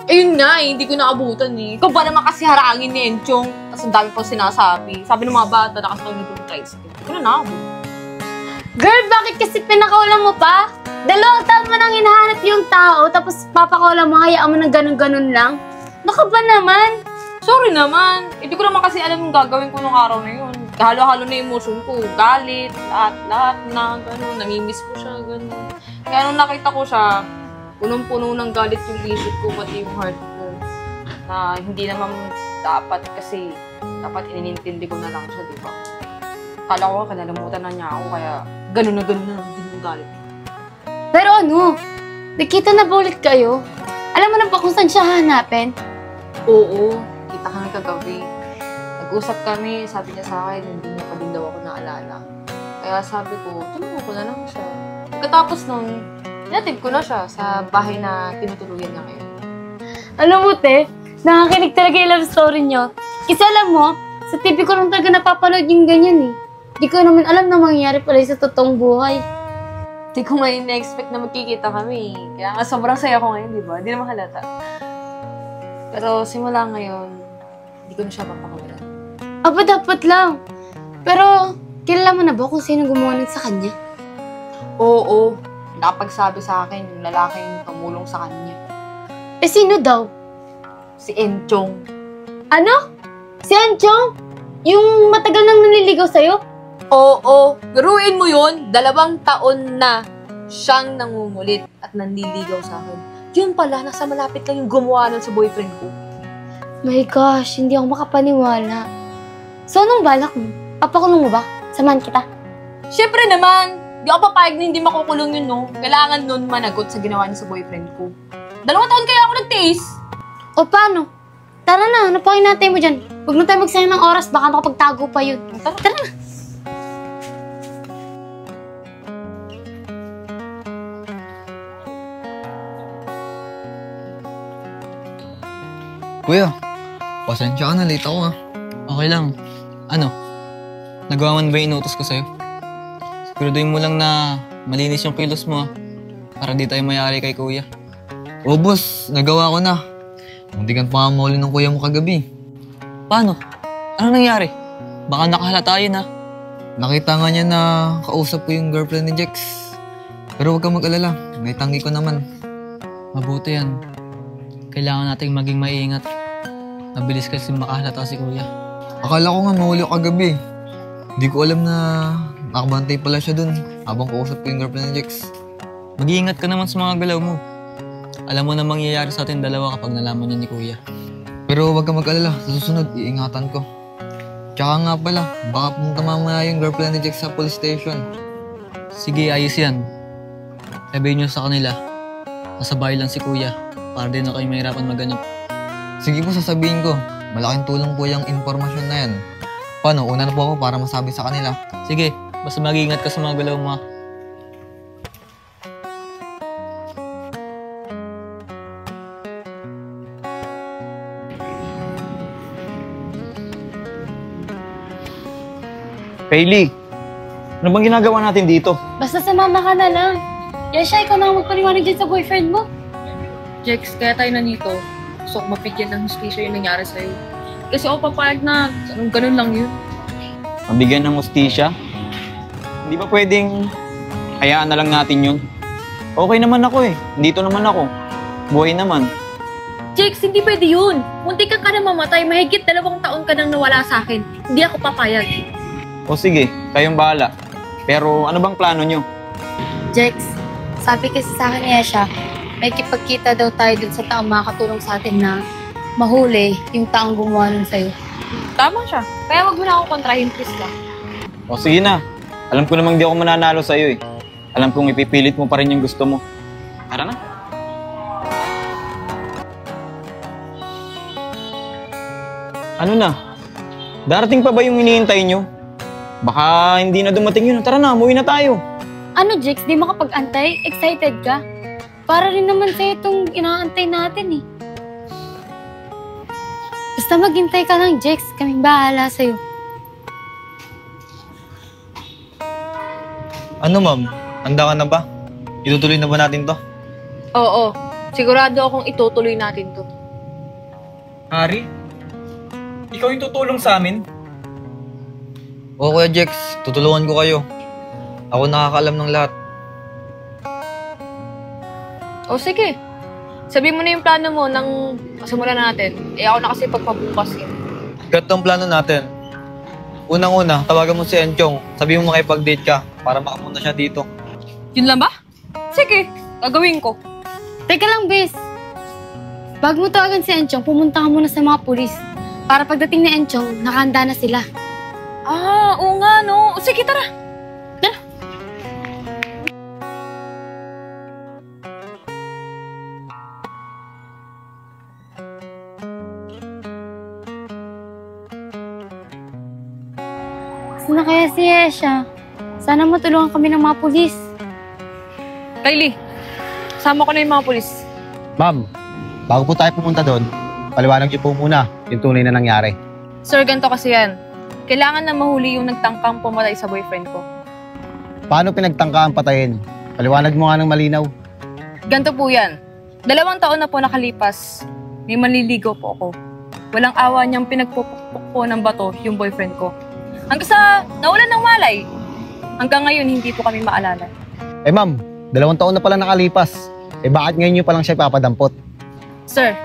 Ayun nga hindi ko naabutan Ikaw ba naman kasi harangin ni Enchong? Tapos ang dami pang sinasabi. Sabi ng mga bata, nakasakay na doon tricycle. Hindi ko na naabutan. Girl, bakit kasi pinakawalan mo pa? 2 taon mo nang hinahanap yung tao, tapos papakawalan mo, hayaan mo ng ganun-ganun lang? Baka ba naman? Sorry naman. Hindi ko naman kasi alam yung gagawin ko nung araw na yun. Halo-halo na emotion ko. Galit, lahat na, gano'n. Namimiss ko siya, gano'n. Kaya nung nakita ko siya, punong-puno ng galit yung isip ko, pati yung heart ko. Na hindi naman dapat kasi, dapat inintindi ko na lang siya, di ba? Kala ko kinalimutan na niya ako, kaya ganun na lang din yung galit. Pero ano, nakita na ba ulit kayo? Alam mo na ba kung saan siya hanapin? Oo, kita kami kagabi. Nag-usap kami, sabi niya sa akin, hindi niya pa din daw ako naalala. Kaya sabi ko, tulungan ko na lang siya. Pagkatapos nun, hinatid ko na siya sa bahay na tinutuluyan niya ngayon. Alam mo, te, nakakinig talaga yung love story niyo. Kasi alam mo, sa TV ko lang talaga napapanood yung ganyan eh. Di ko naman alam na mangyayari pala sa totoong buhay. Hindi ko ngayon na-expect na magkikita kami. Kaya nga sobrang saya ko ngayon, di ba? Di naman halata. Pero simula ngayon, hindi ko na siya papakawalan. Aba, dapat lang. Pero, kilala mo na ba kung sino gumawa nun sa kanya? Oo, nakapagsabi sa akin yung lalaking tumulong sa kanya. Eh, sino daw? Si Enchong. Ano? Si Enchong? Yung matagal nang naliligaw sa'yo? Oo, garuin mo yun. 2 taon na siyang nangungulit at nanliligaw sa akin. Yun pala, nasa malapit lang yung gumawa nun sa boyfriend ko. My gosh, hindi ako makapaniwala. So, anong balak mo? Papakulong mo ba? Samahan kita. Siyempre naman, di ako papayag na hindi makukulong yun, no? Kailangan nun managot sa ginawa niya sa boyfriend ko. 2 taon kaya ako nagtiis. O paano? Tara na, ano pa hinatay mo dyan? Huwag na tayo magsayang ng oras, baka makapagtago pa yun. Tara na. Kuya, pasensya ka na, late ako ah. Okay lang. Ano? Nagawa man ba yung inutos ko sa'yo? Siguraduhin mo lang na malinis yung kilos mo ah. Para di tayo mayari kay kuya. Oo boss, nagawa ko na. Muntikan pa nga mauli ng kuya mo kagabi. Paano? Ano nangyari? Baka nakahalata yun ah. Nakita nga niya na kausap ko yung girlfriend ni Jex. Pero huwag kang mag-alala, may tanggi ko naman. Mabuti yan. Kailangan nating maging maingat. Mabilis kasi makahalata si kuya. Akala ko nga mahuli ko kagabi. Hindi ko alam na nakabantay pala siya dun habang kausap ko yung girlfriend ni Jex. Mag-iingat ka naman sa mga galaw mo. Alam mo na mangyayari sa atin dalawa kapag nalaman niya ni kuya. Pero huwag ka mag-alala, sa susunod iingatan ko. Tsaka nga pala, baka pumunta mamaya yung girlfriend ni Jex sa police station. Sige, ayos yan. Sabihin niyo sa kanila, nasa bahay lang si kuya para din na kayo mahirapan maganap. Sige po, sasabihin ko. Malaking tulong po yung informasyon na yan. Paano? Una na po ako para masabi sa kanila. Sige, basta mag-iingat ka sa mga galaw mo. Kaylee, ano bang ginagawa natin dito? Basta sumama ka na lang. Yasha, ikaw na magpaliwanag dyan sa boyfriend mo. Jex, kaya tayo na nito. Gusto ko mapigyan ng hustisya yung nangyari sa'yo. Kasi ako papayag na ganun lang yun. Mabigyan ng hustisya? Hindi ba pwedeng hayaan na lang natin yun? Okay naman ako eh. Dito naman ako. Buhay naman. Jex, hindi pwede yun. Munti ka na mamatay, mahigit 2 taon ka nang nawala sa akin. Hindi ako papayag. O sige, kayong bahala. Pero ano bang plano nyo? Jex, sabi kasi sa akin niya siya, may kipagkita daw tayo dun sa taong makakatulong sa atin na mahuli yung taong gumawa nun sa'yo. Tama siya. Kaya wag mo na ako kontrahin, please lang. O sige na. Alam ko namang di ako mananalo sa'yo eh. Alam kong ipipilit mo pa rin yung gusto mo. Tara na. Ano na? Darating pa ba yung hinihintay nyo? Baka hindi na dumating yun. Tara na, umuwi na tayo. Ano, Jex? Di makapag-antay? Excited ka? Para rin naman sa'yo itong inaantay natin eh. Basta maghintay ka lang, Jex. Kaming bahala sa'yo. Ano ma'am? Handa ka na ba? Itutuloy na ba natin to? Oo, sigurado akong itutuloy natin to. Hari? Ikaw yung tutulong sa amin? Oo Kuya Jex, tutulungan ko kayo. Ako nakakaalam ng lahat. O sige, sabihin mo na yung plano mo nang masimulan natin. Eh ako na kasi pagpabukas eh. Ganito ang plano natin. Unang-una, tawagan mo si Enchong. Sabihin mo makipag-date ka para makapunta siya dito. Yun lang ba? Sige, gagawin ko. Teka lang, Bes. Bago mo tawagan si Enchong, pumunta ka muna sa mga pulis. Para pagdating ni Enchong, nakahanda na sila. Oo nga, no? O, sige, tara. Tara. Saan na kaya si Esha? Sana matulungan kami ng mga pulis. Kylie, sama ko na yung mga pulis. Ma'am, bago po tayo pumunta doon, paliwanag niyo po muna yung tunay na nangyari. Sir, ganito kasi yan. Kailangan na mahuli yung nagtangkang pumatay sa boyfriend ko. Paano pinagtangka ang patayin? Paliwanag mo nga ng malinaw. Ganito po yan. 2 taon na po nakalipas. May manliligaw po ako. Walang awa niyang pinagpupukpuk po ng bato yung boyfriend ko. Hanggang sa nawalan ng malay. Hanggang ngayon, hindi po kami maalala. Eh ma'am, 2 taon na pala nakalipas. Eh bakit ngayon niyo pa lang siya ipapadampot? Sir,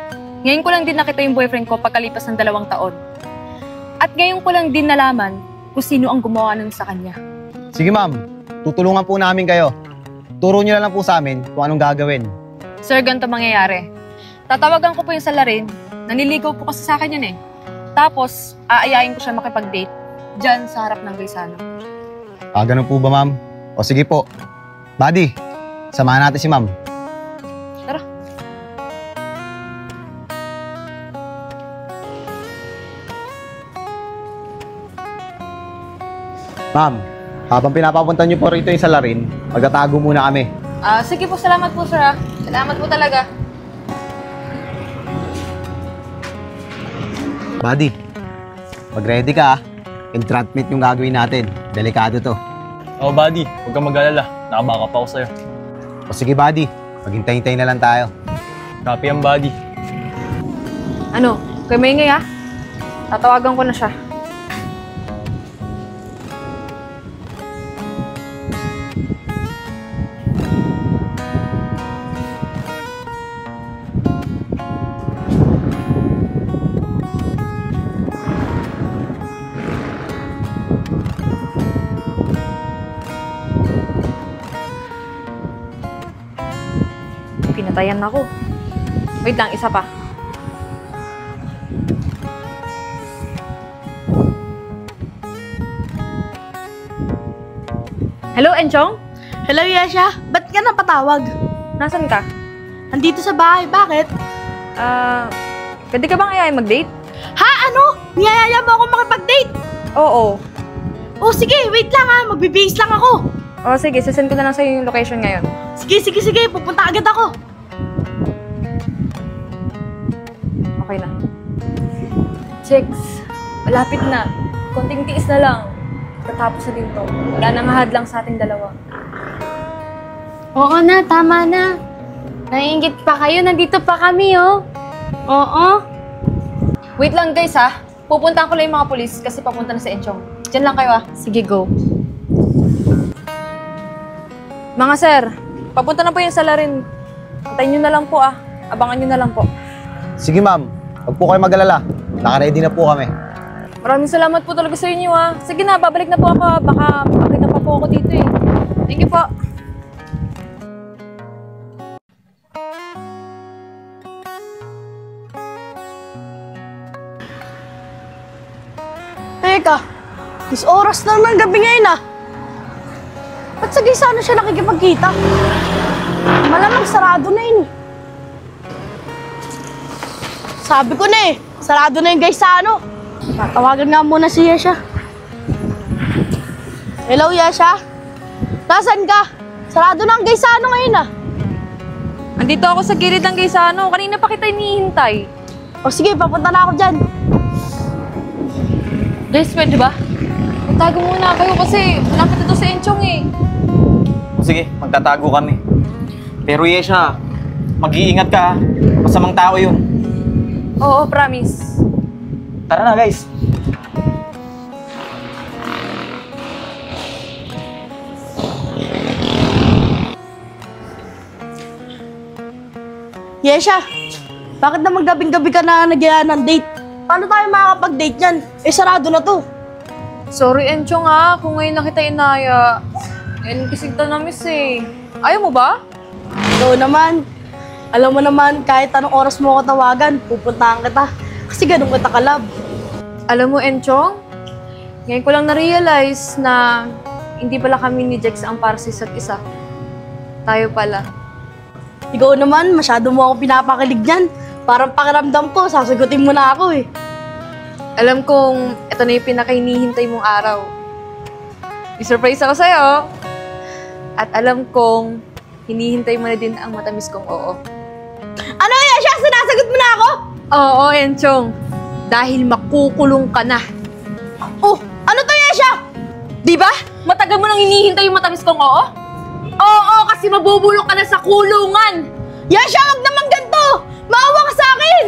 ngayon ko lang din nakita yung boyfriend ko pagkalipas ng 2 taon. At ngayon ko lang din nalaman kung sino ang gumawa nun sa kanya. Sige ma'am, tutulungan po namin kayo. Turo niyo na lang po sa amin kung anong gagawin. Sir, ganito mangyayari. Tatawagan ko po yung salarin. Naniligaw po kasi sa akin yun eh. Tapos, aayain ko siya makipag-date dyan sa harap ng Gaisano. Ganun po ba ma'am? O sige po. Buddy, samahan natin si ma'am. Tara. Ma'am, habang pinapapunta niyo po rito yung salarin, magtatago muna kami. Sige po, salamat po sir. Salamat po talaga. Buddy, mag-ready ka. Entrapment yung gagawin natin. Delikado to. Buddy, huwag kang mag-alala. Nakabaka pa ako sa'yo. O sige buddy, maghintay-hintay na lang tayo. Copy ang buddy. Ano? Kay Maingay ha? Tatawagan ko na siya. Pinatayan na ako. Wait lang, isa pa. Hello, Enchong? Hello, Yesha. Ba't ka napatawag? Nasaan ka? Andito sa bahay. Bakit? Pwede ka bang ayayin mag-date? Ha? Ano? Niyayaya mo ako makipag-date? Oo. Oh, sige. Wait lang ha. Magbibihis lang ako. O sige, sasend ko na lang sa'yo yung location ngayon. Sige. Pupunta agad ako. Okay na. Chicks, malapit na. Konting tiis na lang. Tatapos na din to. Wala nang hadlang sa ating dalawa. Oo na, tama na. Naiingit pa kayo, nandito pa kami, oh. Oo. Wait lang guys ha. Pupuntahan ko lang yung mga polis kasi papunta na sa Enchong. Diyan lang kayo ha. Sige, go. Mga sir, papunta na po yung salarin. Antayin nyo na lang po ah. Abangan nyo na lang po. Sige ma'am, huwag po kayo mag-alala. Naka-ready na po kami. Maraming salamat po talaga sa inyo ah. Sige na, babalik na po ako. Baka makakita pa po ako dito eh. Thank you po. Teka, oras na naman gabi ngayon ah. Ba't sa Gaisano siya nakikipagkita? Malamang sarado na yun. Sabi ko na eh, sarado na yung Gaisano. Tatawagan nga muna si Yesha. Hello, Yesha? Nasaan ka? Sarado na ang Gaisano ngayon ah. Andito ako sa gilid ng Gaisano. Kanina pa kita hinihintay. O sige, papunta na ako dyan. Guys, pwede ba? Magtago muna kayo kasi malapit na to sa Enchong eh. Sige, magtatago kami. Pero Yesha, mag-iingat ka ha. Masamang tao yun. Oo, promise. Tara na guys. Yesha, bakit naman gabing-gabi ka na nagyaya ng date? Paano tayo makakapag-date yan? Eh, sarado na to. Sorry, Enchong ha. Kung ngayon na kita inaya. Ngayon kasi kita na-miss eh. Ayaw mo ba? Oo naman. Alam mo naman, kahit anong oras mo ako tawagan, pupuntahan kita. Kasi ganun kita kalab. Alam mo, Enchong, Ngayon ko lang na-realize na hindi pala kami ni Jex ang para sa isa't isa. Tayo pala. Ikaw naman, masyado mo ako pinapakilig dyan. Parang pakiramdam ko, sasagutin mo na ako eh. Alam kong ito na yung pinakahinihintay mong araw. I-surprise ako sa'yo. At alam kong hinihintay mo na din ang matamis kong oo. Ano yan siya? Sinasagot mo na ako? Oo, Enchong. Dahil makukulong ka na. Oh, ano to Yesha? Di ba? Matagal mo nang hinihintay yung matamis kong oo? Oo, kasi mabubulok ka na sa kulungan. Yesha, wag naman ganito! Maawa ka sa akin!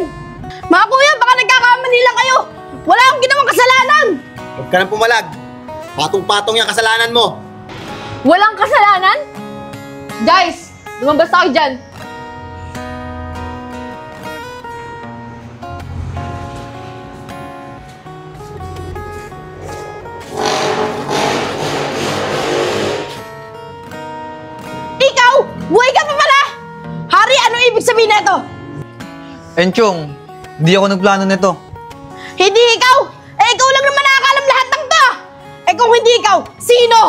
Mga kuya, baka nagkakamali lang kayo. Wala akong ginawang kasalanan. Huwag ka nang pumalag. Patong-patong yung kasalanan mo. Walang kasalanan? Guys, lumabas tayo dyan. Ikaw! Buhay ka pa pala! Hari, ano ibig sabihin na ito? Enchong, hindi ako nagplano nito. Hindi ikaw! Eh, ikaw lang naman nakakalam lahat ng to! Eh, kung hindi ikaw, sino?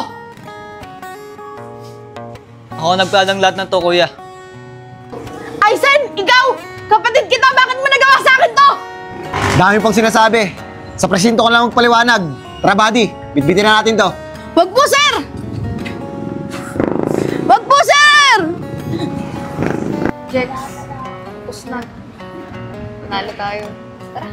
Ako nagplano ng lahat ng to, kuya. Aizen, ikaw! Kapatid kita, bakit mo nagawa sa akin to? Dami pang sinasabi. Sa presinto ko lang magpaliwanag. Tara, buddy. Bitbitin na natin to. Wag po, sir! Wag po, sir! Jex, tapos na. Panalo tayo. Tara.